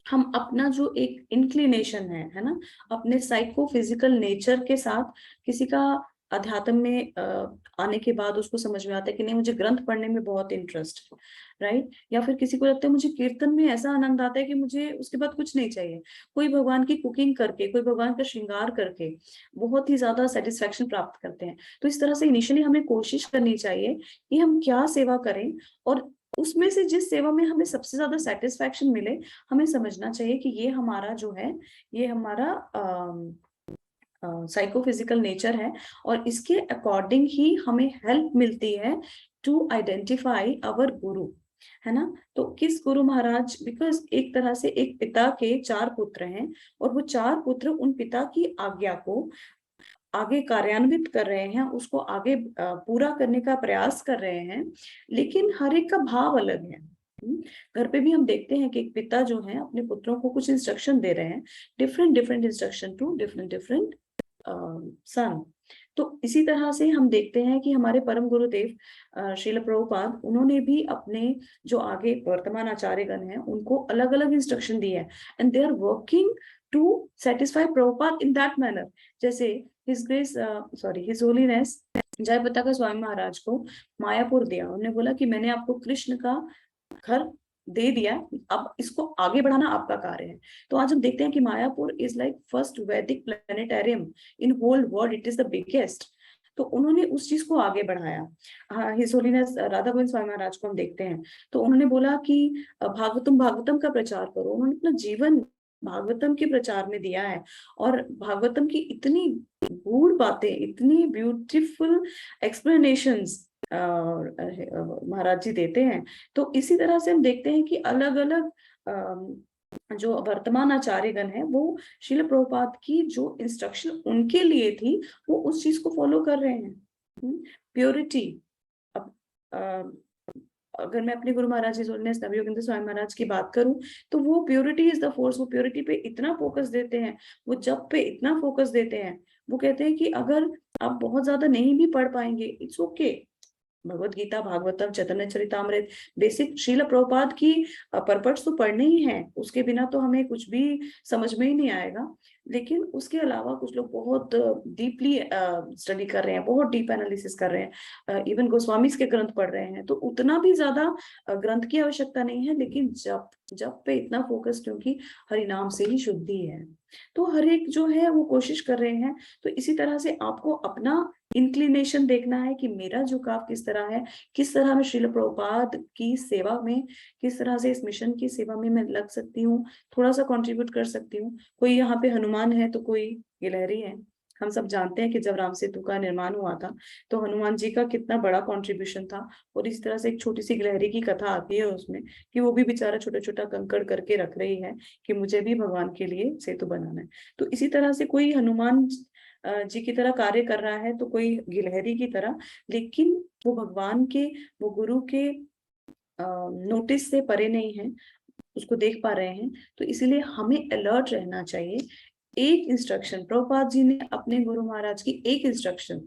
हम अपना जो एक इंक्लिनेशन है ना, अपने साइको फिजिकल नेचर के साथ, किसी का अध्यात्म में आने के बाद उसको समझ में आता है कि नहीं मुझे ग्रंथ पढ़ने में बहुत इंटरेस्ट है, राइट, या फिर किसी को लगता है मुझे कीर्तन में ऐसा आनंद आता है कि मुझे उसके बाद कुछ नहीं चाहिए। कोई भगवान की कुकिंग करके, कोई भगवान का श्रृंगार करके बहुत ही ज्यादा सेटिस्फेक्शन प्राप्त करते हैं। तो इस तरह से इनिशियली हमें कोशिश करनी चाहिए कि हम क्या सेवा करें, और उसमें से जिस सेवा में हमें सबसे ज्यादा सेटिस्फेक्शन मिले, हमें समझना चाहिए कि ये हमारा जो है, ये हमारा साइकोफिजिकल नेचर है, और इसके अकॉर्डिंग ही हमें हेल्प मिलती है टू आइडेंटिफाई आवर गुरु, है ना। तो किस गुरु महाराज, बिकॉज एक तरह से एक पिता के 4 पुत्र हैं, और वो 4 पुत्र उन पिता की आज्ञा को आगे कार्यान्वित कर रहे हैं, उसको आगे पूरा करने का प्रयास कर रहे हैं, लेकिन हर एक का भाव अलग है। घर पे भी हम देखते हैं कि एक पिता जो है अपने पुत्रों को कुछ इंस्ट्रक्शन दे रहे हैं, डिफरेंट इंस्ट्रक्शन टू डिफरेंट सन। तो इसी तरह से हम देखते हैं कि हमारे परम गुरुदेव श्रील प्रभुपाद, उन्होंने भी अपने जो आगे वर्तमान आचार्यगण हैं उनको अलग अलग इंस्ट्रक्शन दिए हैं, and they are working to satisfy Prabhupada in that manner. जैसे his grace his holiness Jayapataka Swami Maharaj को मायापुर दिया, उन्होंने बोला कि मैंने आपको कृष्ण का घर दे दिया, अब इसको आगे बढ़ाना आपका कार्य है। तो आज हम देखते हैं कि Mayapur is like first Vedic planetarium in whole world, it is the biggest. तो उन्होंने उस चीज को आगे बढ़ाया। हिज होलीनेस राधा गोविंद स्वामी महाराज को हम देखते हैं, तो उन्होंने बोला कि भागवतम का प्रचार करो। उन्होंने अपना जीवन भागवतम के प्रचार में दिया है, और भागवतम की इतनी गूढ़ बातें, इतनी ब्यूटीफुल एक्सप्लेनेशंस महाराज जी देते हैं। तो इसी तरह से हम देखते हैं कि अलग अलग जो वर्तमान आचार्यगण है वो श्रील प्रभुपाद की जो इंस्ट्रक्शन उनके लिए थी वो उस चीज को फॉलो कर रहे हैं। प्योरिटी। अब अगर मैं अपने गुरु महाराज जी नवयोगेंद्र स्वामी महाराज की बात करूं तो वो प्योरिटी इज द फोर्स, वो प्योरिटी पे इतना फोकस देते हैं, वो जप पे इतना फोकस देते हैं। वो कहते हैं कि अगर आप बहुत ज्यादा नहीं भी पढ़ पाएंगे, it's okay. Bhagavad Gita, Bhagavatam, Chaitanya Charitamrita, basic Srila Prabhupada की परपट्स तो पढ़ने ही है, उसके बिना तो हमें कुछ भी समझ में ही नहीं आएगा। लेकिन उसके अलावा कुछ लोग बहुत डीपली स्टडी कर रहे हैं, बहुत डीप एनालिसिस कर रहे हैं, इवन गोस्वामी के ग्रंथ पढ़ रहे हैं, तो उतना भी ज्यादा ग्रंथ की आवश्यकता नहीं है। लेकिन जप जप पे इतना फोकस, क्योंकि हरिनाम से ही शुद्धि है। तो हर एक जो है वो कोशिश कर रहे हैं। तो इसी तरह से आपको अपना इंक्लिनेशन देखना है कि मेरा झुकाव किस तरह है, किस तरह मैं श्रील प्रभुपाद की सेवा में, किस तरह से इस मिशन की सेवा में मैं लग सकती हूँ, थोड़ा सा कंट्रीब्यूट कर सकती हूँ। कोई यहाँ पे हनुमान है तो कोई गिलहरी है। हम सब जानते हैं कि जब राम सेतु का निर्माण हुआ था तो हनुमान जी का कितना बड़ा कंट्रीब्यूशन था। और इस तरह से एक छोटी सी गिलहरी की कथा आती है उसमें, कि वो भी बेचारा छोटा छोटा कंकड़ करके रख रही है कि मुझे भी भगवान के लिए सेतु बनाना है। तो इसी तरह से कोई हनुमान जी की तरह कार्य कर रहा है तो कोई गिलहरी की तरह, लेकिन वो भगवान के, वो गुरु के नोटिस से परे नहीं है, उसको देख पा रहे हैं। तो इसीलिए हमें अलर्ट रहना चाहिए। एक इंस्ट्रक्शन प्रभुपाद जी ने अपने गुरु महाराज की एक इंस्ट्रक्शन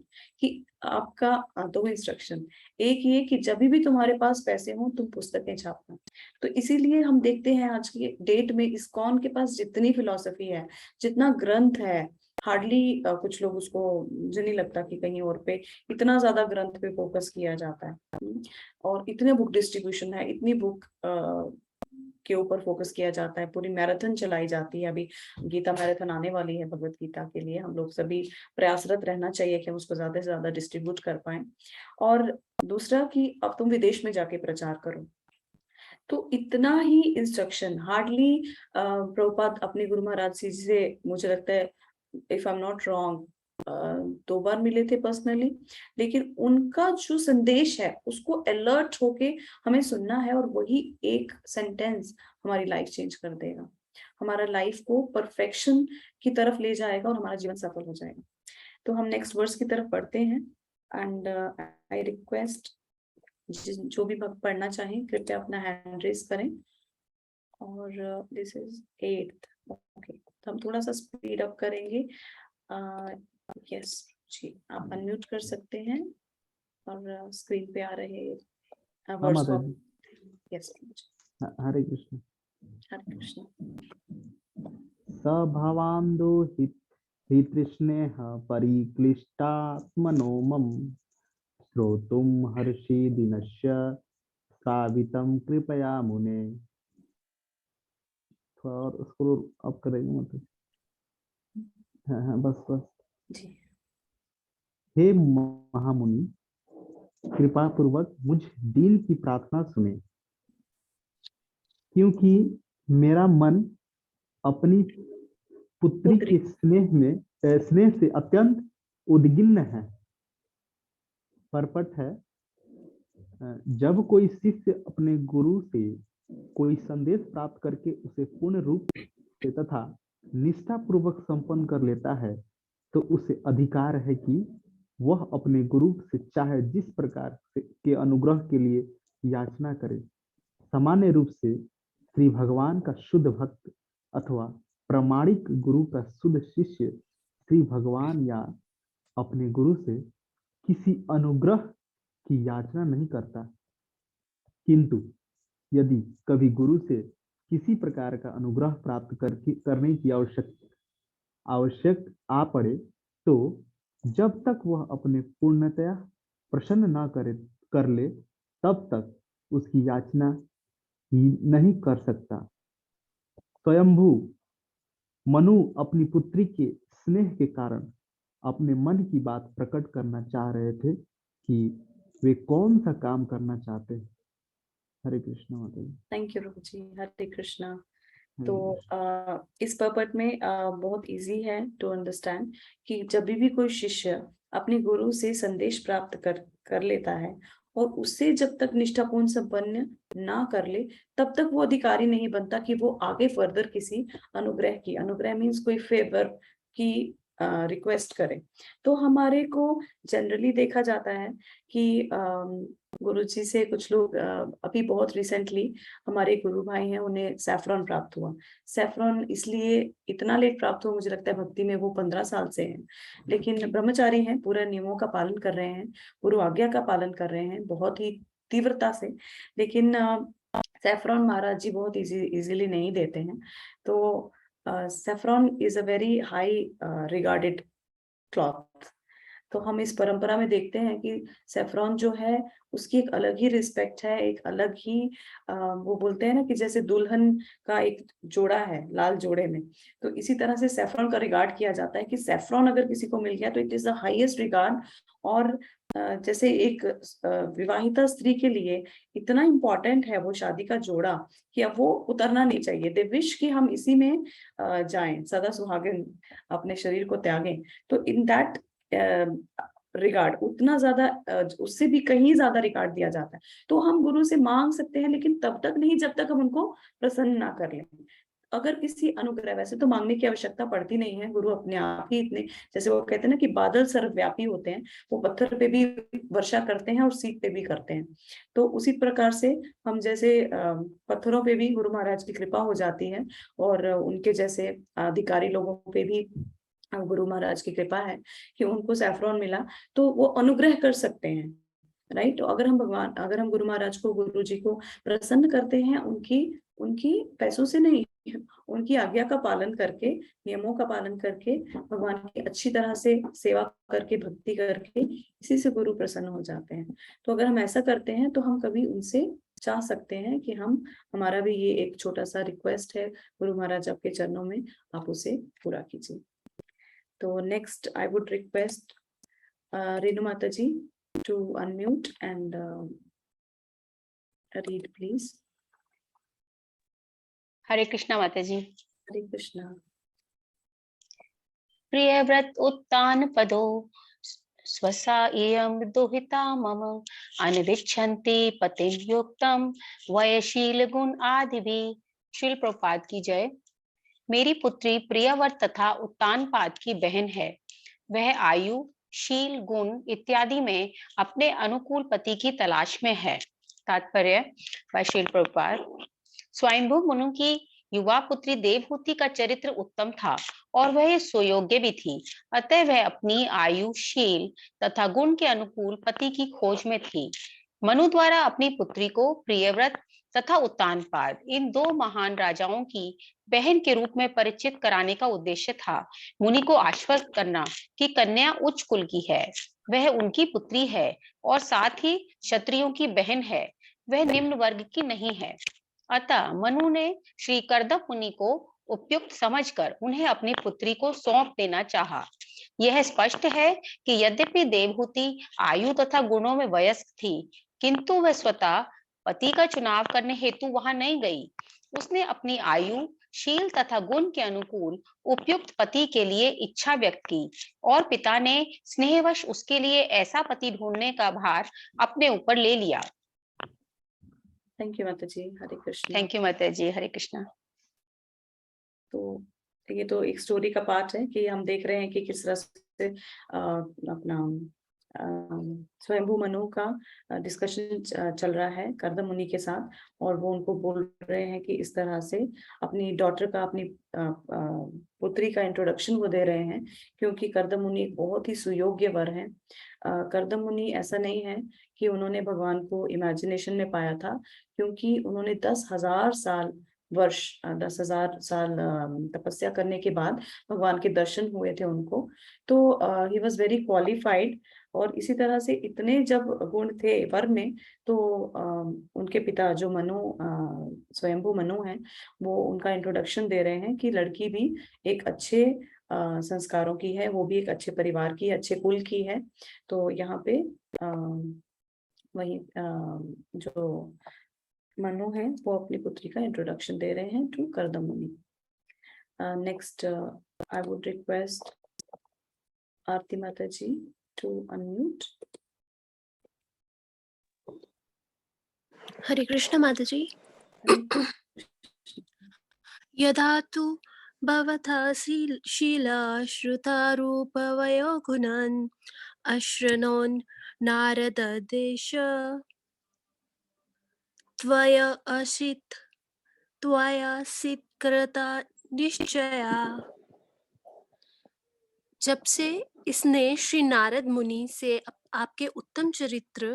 कि आपका दो इंस्ट्रक्शन, एक ये कि जब भी तुम्हारे पास पैसे हो तुम पुस्तकें छापना। तो इसीलिए हम देखते हैं आज की डेट में इस्कॉन के पास जितनी फिलॉसफी है, जितना ग्रंथ है, हार्डली कुछ लोग उसको, मुझे नहीं लगता कि कहीं और पे इतना ज्यादा ग्रंथ पे फोकस किया जाता है। और इतने बुक डिस्ट्रीब्यूशन है, इतनी बुक के ऊपर फोकस किया जाता है, पूरी मैराथन चलाई जाती है। अभी गीता मैराथन आने वाली है भगवत गीता के लिए, हम लोग सभी प्रयासरत रहना चाहिए कि हम उसको ज्यादा से ज्यादा डिस्ट्रीब्यूट कर पाए। और दूसरा कि अब तुम विदेश में जाके प्रचार करो। तो इतना ही इंस्ट्रक्शन हार्डली प्रभुपाद अपने गुरु महाराज जी से, मुझे लगता है if I am not wrong, 2 बार मिले थे पर्सनली। लेकिन उनका जो संदेश है उसको अलर्ट होके हमें सुनना है, और वही एक सेंटेंस हमारी लाइफ चेंज कर देगा, हमारा लाइफ को परफेक्शन की तरफ ले जाएगा और हमारा जीवन सफल हो जाएगा। तो हम नेक्स्ट वर्स की तरफ पढ़ते हैं। एंड आई रिक्वेस्ट जो भी भक्त पढ़ना चाहें कृपया अपना हैंड रेस करें। और दिस इज 8th। ओके, तो हम थोड़ा सा स्पीड अप करेंगे। यस जी, आप अनम्यूट कर सकते हैं और स्क्रीन पे आ रहे वर्ड्स माता को। जी, यस, हरे कृष्ण। हरे कृष्ण। स भवान्दो हितृष्णेः परिक्लिष्टात्मनो मम श्रोतुं हर्षिदिनस्य श्रावितं कृपया मुने। थोड़ा और स्क्रॉल अप करेंगे मतलब। हाँ, बस जी, हे महामुनि, कृपा पूर्वक मुझ दीन की प्रार्थना सुने, क्योंकि मेरा मन अपनी पुत्री के स्नेह से अत्यंत उद्विग्न है। परपट है, जब कोई शिष्य अपने गुरु से कोई संदेश प्राप्त करके उसे पूर्ण रूप से तथा निष्ठा पूर्वक संपन्न कर लेता है, तो उसे अधिकार है कि वह अपने गुरु से चाहे जिस प्रकार के अनुग्रह के लिए याचना करे। सामान्य रूप से श्री भगवान का शुद्ध भक्त अथवा प्रामाणिक गुरु का शुद्ध शिष्य श्री भगवान या अपने गुरु से किसी अनुग्रह की याचना नहीं करता, किंतु यदि कभी गुरु से किसी प्रकार का अनुग्रह प्राप्त करने की आवश्यक आ पड़े, तो जब तक वह अपने पूर्णतया प्रसन्न न कर ले, तब तक उसकी याचना ही नहीं कर सकता। स्वयंभू मनु अपनी पुत्री के स्नेह के कारण अपने मन की बात प्रकट करना चाह रहे थे कि वे कौन सा काम करना चाहते हैं। हरे कृष्ण माता जी। थैंक यू रूप जी, हरे कृष्णा। हरे तो कृष्ण। इस पर्पट में बहुत इजी है टू अंडरस्टैंड कि जब भी कोई शिष्य अपने गुरु से संदेश प्राप्त कर लेता है और उससे जब तक निष्ठापूर्ण संपन्न ना कर ले तब तक वो अधिकारी नहीं बनता कि वो आगे फर्दर किसी अनुग्रह मीन्स कोई फेवर की रिक्वेस्ट करे। तो हमारे को जनरली देखा जाता है कि गुरु जी से कुछ लोग अभी बहुत रिसेंटली हमारे गुरु भाई हैं, उन्हें सैफरॉन प्राप्त हुआ। सैफरॉन इसलिए इतना लेट प्राप्त हुआ, मुझे लगता है भक्ति में वो 15 साल से हैं, लेकिन ब्रह्मचारी हैं, पूरे नियमों का पालन कर रहे हैं, गुरु आज्ञा का पालन कर रहे हैं बहुत ही तीव्रता से। लेकिन सैफरॉन महाराज जी बहुत इजीली नहीं देते हैं। तो saffron is a very high regarded cloth. तो हम इस परंपरा में देखते हैं कि सैफरॉन जो है उसकी एक अलग ही रिस्पेक्ट है, एक अलग ही वो बोलते हैं ना कि जैसे दुल्हन का एक जोड़ा है लाल जोड़े में, तो इसी तरह से सैफरॉन का रिगार्ड किया जाता है कि सैफरॉन अगर किसी को मिल गया तो it is the highest regard. और जैसे एक विवाहिता स्त्री के लिए इतना इम्पोर्टेंट है वो शादी का जोड़ा कि अब वो उतरना नहीं चाहिए। दे विश कि हम इसी में जाएं, सदा सुहागिन अपने शरीर को त्यागें। तो इन दैट रिगार्ड उतना ज्यादा उससे भी कहीं ज्यादा रिगार्ड दिया जाता है। तो हम गुरु से मांग सकते हैं लेकिन तब तक नहीं जब तक हम उनको प्रसन्न ना कर लें। अगर किसी अनुग्रह, वैसे तो मांगने की आवश्यकता पड़ती नहीं है, गुरु अपने आप ही इतने, जैसे वो कहते हैं ना कि बादल सर्वव्यापी होते हैं, वो पत्थर पे भी वर्षा करते हैं और सीप पे भी करते हैं। तो उसी प्रकार से हम जैसे पत्थरों पे भी गुरु महाराज की कृपा हो जाती है और उनके जैसे अधिकारी लोगों पे भी गुरु महाराज की कृपा है कि उनको सैफरॉन मिला तो वो अनुग्रह कर सकते हैं। राइट। तो अगर हम गुरु महाराज को, गुरु जी को प्रसन्न करते हैं उनकी उनकी पैसों से नहीं, उनकी आज्ञा का पालन करके, नियमों का पालन करके, भगवान की अच्छी तरह से सेवा करके, भक्ति करके, इसी से गुरु प्रसन्न हो जाते हैं। तो अगर हम ऐसा करते हैं तो हम कभी उनसे चाह सकते हैं कि हमारा भी ये एक छोटा सा रिक्वेस्ट है गुरु महाराज आपके चरणों में, आप उसे पूरा कीजिए। तो next I would request Renu माता जी to unmute and read please. हरे कृष्णा माता जी। हरे कृष्णा। प्रिय व्रत उत्तान पदो स्वसा इयं दुहिता मम अनविच्छन्ति पतिं युक्तम वयशील गुण आदि भी। श्रील प्रभुपाद की जय। मेरी पुत्री प्रियव्रत तथा उत्तानपाद की बहन है। वह आयु, शील, गुण इत्यादि में अपने अनुकूल पति की तलाश में है। तात्पर्य बाय श्रील प्रभुपाद। स्वयंभू मनु की युवा पुत्री देवहूति का चरित्र उत्तम था और वह सुयोग्य भी थी, अतः वह अपनी आयु, शील तथा गुण के अनुकूल पति की खोज में थी। मनु द्वारा अपनी पुत्री को प्रियव्रत तथा उत्तानपाद, इन दो महान राजाओं की बहन के रूप में परिचित कराने का उद्देश्य था। मुनि को आश्वस्त करना कि कन्या उच्च कुल की है, वह उनकी पुत्री है और साथ ही क्षत्रियों की बहन है, वह निम्न वर्ग की नहीं है। अतः मनु ने श्री कर्दम मुनि को उपयुक्त समझकर उन्हें अपनी पुत्री को सौंप देना चाहा। यह स्पष्ट है कि यद्यपि देवहूति आयु तथा गुणों में वयस्क थी, किंतु वह स्वतः पति का चुनाव करने हेतु वहां नहीं गई। उसने अपनी आयु, शील तथा गुण के अनुकूल उपयुक्त पति के लिए इच्छा व्यक्त की और पिता ने स्नेहवश उसके लिए ऐसा पति ढूंढने का भार अपने ऊपर ले लिया। थैंक यू माता जी। हरे कृष्णा। थैंक यू माता जी। हरे कृष्णा। तो ये तो एक स्टोरी का पार्ट है कि हम देख रहे हैं कि किस तरह से अपना स्वयंभू मनु का डिस्कशन चल रहा है कर्दम मुनि के साथ, और वो उनको बोल रहे हैं कि इस तरह से अपनी डॉटर का, अपनी पुत्री का इंट्रोडक्शन वो दे रहे हैं, क्योंकि कर्दम मुनि एक बहुत ही सुयोग्य वर है। कर्दम मुनि ऐसा नहीं है कि उन्होंने भगवान को इमेजिनेशन में पाया था, क्योंकि उन्होंने 10,000 साल तपस्या करने के बाद भगवान के दर्शन हुए थे उनको। तो ही वॉज वेरी क्वालिफाइड, और इसी तरह से इतने जब गुण थे वर में, तो उनके पिता जो स्वयंभू मनु हैं, वो उनका इंट्रोडक्शन दे रहे हैं कि लड़की भी एक अच्छे संस्कारों की है, वो भी एक अच्छे परिवार की, अच्छे कुल की है। तो यहाँ पे वही जो मनु है वो अपनी पुत्री का इंट्रोडक्शन दे रहे हैं टू कर्दम मुनि। नेक्स्ट आई वुड रिक्वेस्ट आरती माता जी to unmute. हरे कृष्ण माता जी। यदा तु भवतः शीला श्रुता रूपवयो गुणान् अशृणोन् नारददेश त्वया असित् कृता निश्चया। जब से इसने श्री नारद मुनि से आपके उत्तम चरित्र,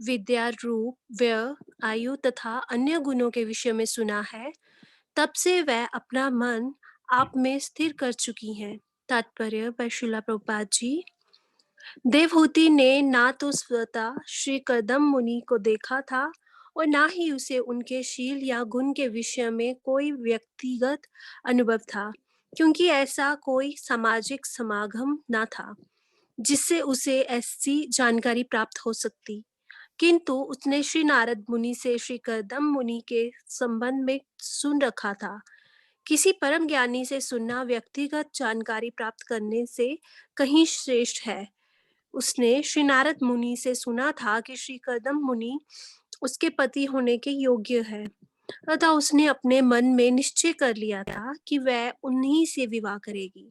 विद्या, रूप, व्यय, आयु तथा अन्य गुणों के विषय में सुना है, तब से वह अपना मन आप में स्थिर कर चुकी हैं। तात्पर्य by श्रीला प्रभुपाद जी। देवहूति ने ना तो स्वतः श्री कदम मुनि को देखा था और ना ही उसे उनके शील या गुण के विषय में कोई व्यक्तिगत अनुभव था, क्योंकि ऐसा कोई सामाजिक समागम ना था जिससे उसे ऐसी जानकारी प्राप्त हो सकती। किंतु उसने श्री नारद मुनि से श्री कदम मुनि के संबंध में सुन रखा था। किसी परम ज्ञानी से सुनना व्यक्तिगत जानकारी प्राप्त करने से कहीं श्रेष्ठ है। उसने श्री नारद मुनि से सुना था कि श्री कदम मुनि उसके पति होने के योग्य है, अतः उसने अपने मन में निश्चय कर लिया था कि वह उन्हीं से विवाह करेगी।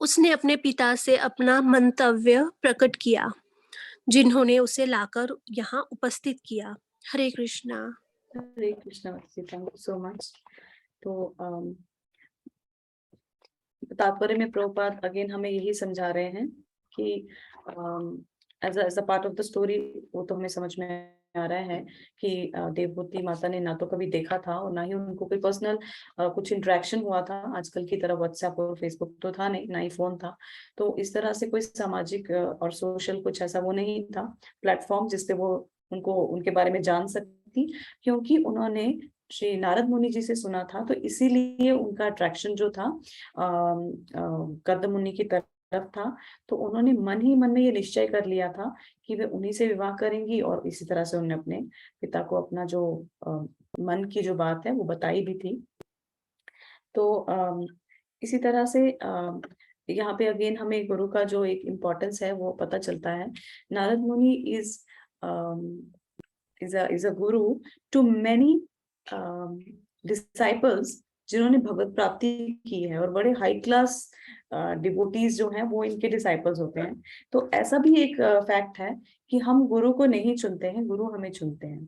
उसने अपने पिता से अपना मंतव्य प्रकट किया, जिन्होंने उसे लाकर यहाँ उपस्थित किया। हरे कृष्णा। हरे कृष्णा माता जी, थैंक यू सो मच। तो तात्पर्य में प्रभुपाद अगेन हमें यही समझा रहे हैं कि as a part of the story, वो तो हमें समझ में आ रहा है कि देवहूति माता ने ना तो कभी देखा था और ना ही उनको कोई पर्सनल कुछ इंटरेक्शन हुआ था। आजकल की तरह व्हाट्सएप और फेसबुक तो था नहीं, ना ही फोन था। तो इस तरह से कोई सामाजिक और सोशल कुछ ऐसा वो नहीं था प्लेटफॉर्म जिसपे वो उनको उनके बारे में जान सकती, क्योंकि उन्होंने श्री नारद मुनि जी से सुना था। तो इसीलिए उनका अट्रैक्शन जो था कदम मुनि की तरफ था। तो उन्होंने मन ही मन में ये निश्चय कर लिया था कि वे उन्हीं से विवाह करेंगी, और इसी तरह से उन्होंने अपने पिता को अपना जो मन की जो बात है वो बताई भी थी। तो इसी तरह से यहाँ पे अगेन हमें गुरु का जो एक इम्पोर्टेंस है वो पता चलता है। नारद मुनि is a Guru to many disciples जिन्होंने भगवत प्राप्ति की है, और बड़े हाई क्लास डिवोटीज जो हैं वो इनके डिसाइपल्स होते हैं। तो ऐसा भी एक फैक्ट है कि हम गुरु को नहीं चुनते हैं, गुरु हमें चुनते हैं।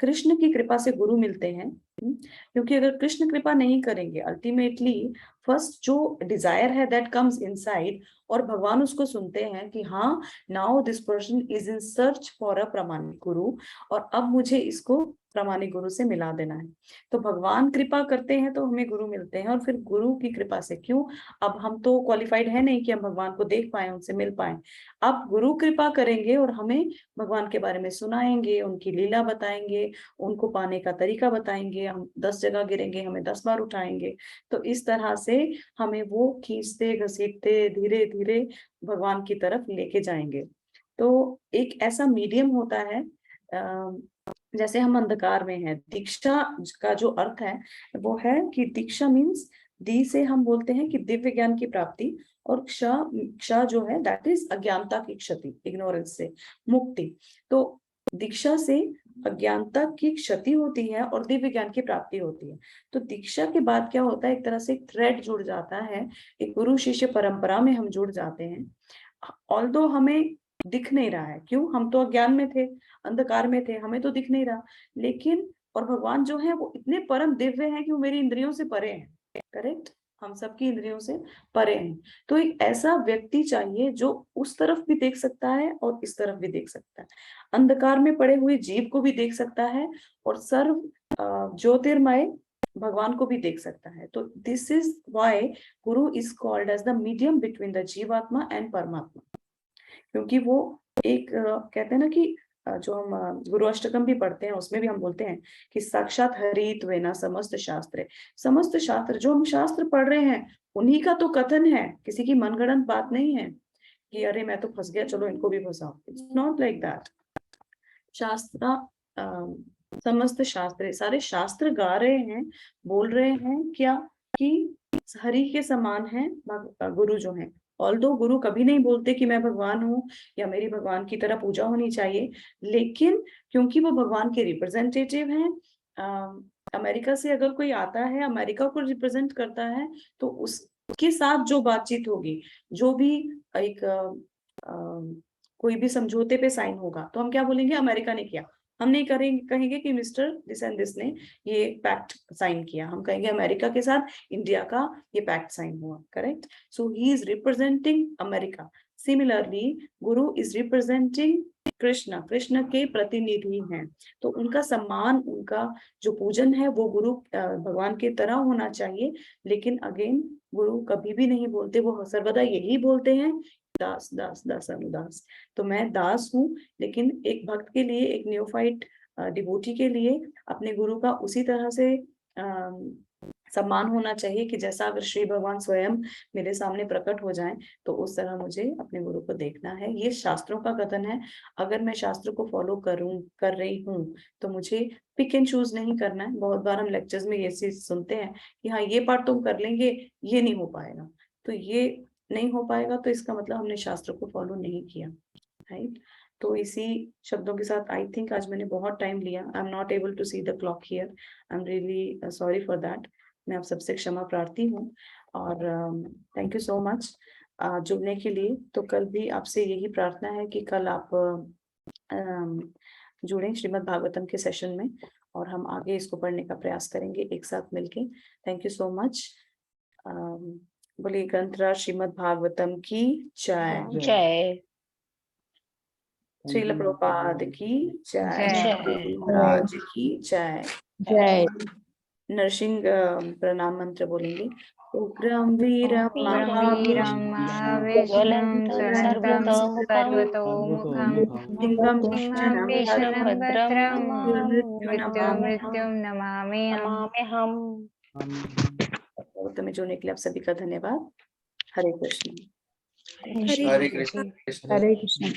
कृष्ण की कृपा से गुरु मिलते हैं, क्योंकि अगर कृष्ण कृपा नहीं करेंगे, अल्टीमेटली फर्स्ट जो डिजायर है दैट कम्स इनसाइड, और भगवान उसको सुनते हैं कि हाँ, now this person is in search for a प्रामाणिक गुरु, और अब मुझे इसको प्रामाणिक गुरु से मिला देना है। तो भगवान कृपा करते हैं तो हमें गुरु मिलते हैं, और फिर गुरु की कृपा से, क्यों, अब हम तो क्वालिफाइड है नहीं कि हम भगवान को देख पाए, उनसे मिल पाए। अब गुरु कृपा करेंगे और हमें भगवान के बारे में सुनाएंगे, उनकी लीला बताएंगे, उनको पाने का तरीका बताएंगे। हम 10 जगह गिरेंगे, हमें 10 बार उठाएंगे। तो इस तरह से हमें वो खींचते घसीटते धीरे धीरे भगवान की तरफ लेके जाएंगे। तो एक ऐसा मीडियम होता है, जैसे हम अंधकार में हैं। दीक्षा का जो अर्थ है वो है कि दीक्षा मीन्स, दी से हम बोलते हैं कि दिव्य ज्ञान की प्राप्ति, और क्ष जो है दैट इज अज्ञानता की क्षति, इग्नोरेंस से मुक्ति। तो दीक्षा से अज्ञानता की क्षति होती है और दिव्य ज्ञान की प्राप्ति होती है। तो दीक्षा के बाद क्या होता है, एक तरह से एक थ्रेड जुड़ जाता है, एक गुरु शिष्य परंपरा में हम जुड़ जाते हैं। ऑल्दो हमें दिख नहीं रहा है, क्यों, हम तो अज्ञान में थे, अंधकार में थे, हमें तो दिख नहीं रहा। लेकिन और भगवान जो है वो इतने परम दिव्य हैं कि वो मेरी इंद्रियों से परे हैं। करेक्ट, हम सबकी इंद्रियों से परे हैं। तो एक ऐसा व्यक्ति चाहिए जो उस तरफ भी देख सकता है और इस तरफ भी देख सकता है, अंधकार में पड़े हुए जीव को भी देख सकता है, और सर्व ज्योतिर्मय भगवान को भी देख सकता है। तो this is why guru is called as the medium between the jivatma and paramatma, क्योंकि वो एक कहते हैं ना कि जो हम गुरु अष्टकम भी पढ़ते हैं उसमें भी हम बोलते हैं कि साक्षात हरित्वेना समस्त शास्त्र, समस्त शास्त्र जो हम शास्त्र पढ़ रहे हैं उन्हीं का तो कथन है, किसी की मनगढ़ंत बात नहीं है कि अरे मैं तो फंस गया, चलो इनको भी फंसाओ। It's not like that. शास्त्र समस्त शास्त्र, सारे शास्त्र गा रहे हैं, बोल रहे हैं क्या, कि हरि के समान है गुरु जो है, ऑल्दो गुरु कभी नहीं बोलते कि मैं भगवान हूँ या मेरी भगवान की तरह पूजा होनी चाहिए, लेकिन क्योंकि वो भगवान के रिप्रेजेंटेटिव हैं, अमेरिका से अगर कोई आता है, अमेरिका को रिप्रेजेंट करता है, तो उसके साथ जो बातचीत होगी, जो भी एक कोई भी समझौते पे साइन होगा, तो हम क्या बोलेंगे, अमेरिका ने किया। हम नहीं कहेंगे कि मिस्टर दिस एंड दिस ने ये पैक्ट साइन किया, हम कहेंगे अमेरिका के साथ इंडिया का ये पैक्ट साइन हुआ। Correct? So he is representing America. Similarly Guru is representing Krishna, Krishna के प्रतिनिधि हैं, तो उनका सम्मान, उनका जो पूजन है वो गुरु भगवान की तरह होना चाहिए। लेकिन अगेन गुरु कभी भी नहीं बोलते, वो सर्वदा यही बोलते हैं, दास दास दास अनुदास। तो मैं दास हूँ, लेकिन एक भक्त के लिए, एक न्योफाइट डिवोटी के लिए अपने गुरु का उसी तरह से सम्मान होना चाहिए कि जैसा अगर श्री भगवान स्वयं मेरे सामने प्रकट हो जाएं, तो उस तरह मुझे अपने गुरु को देखना है। ये शास्त्रों का कथन है। अगर मैं शास्त्र को फॉलो कर रही हूँ, तो मुझे पिक एंड चूज नहीं करना है। बहुत बार हम लेक्चर्स में ये चीज सुनते हैं कि हाँ ये पार्ट तुम कर लेंगे, ये नहीं हो पाएगा। तो ये नहीं हो पाएगा तो इसका मतलब हमने शास्त्र को फॉलो नहीं किया, राइट? तो इसी शब्दों के साथ आई थिंक आज मैंने बहुत टाइम लिया। I am not able to see the clock here, I am really sorry for that. मैं आप सबसे क्षमा प्रार्थी हूँ, और थैंक यू सो मच जुड़ने के लिए। तो कल भी आपसे यही प्रार्थना है कि कल आप जुड़ें श्रीमद् भागवतम के सेशन में, और हम आगे इसको पढ़ने का प्रयास करेंगे एक साथ मिलके। Thank you so much. बोलिए ग्रंथराज श्रीमद् भागवतम की जय। जय। श्रील प्रभुपाद की जय। जय। महाराज की जय। जय। नरसिंह प्रणाम मंत्र बोलेंगे। उग्रम वीरम वीरं महाविष्णुं ज्वलन्तं सर्वतोमुखं सिंहम सिंहं भद्रं भद्रं मृत्युं मृत्युं नमाम्यहम्। तो में जुड़ने के लिए आप सभी का धन्यवाद। हरे कृष्ण। हरे हरे कृष्ण। हरे कृष्ण।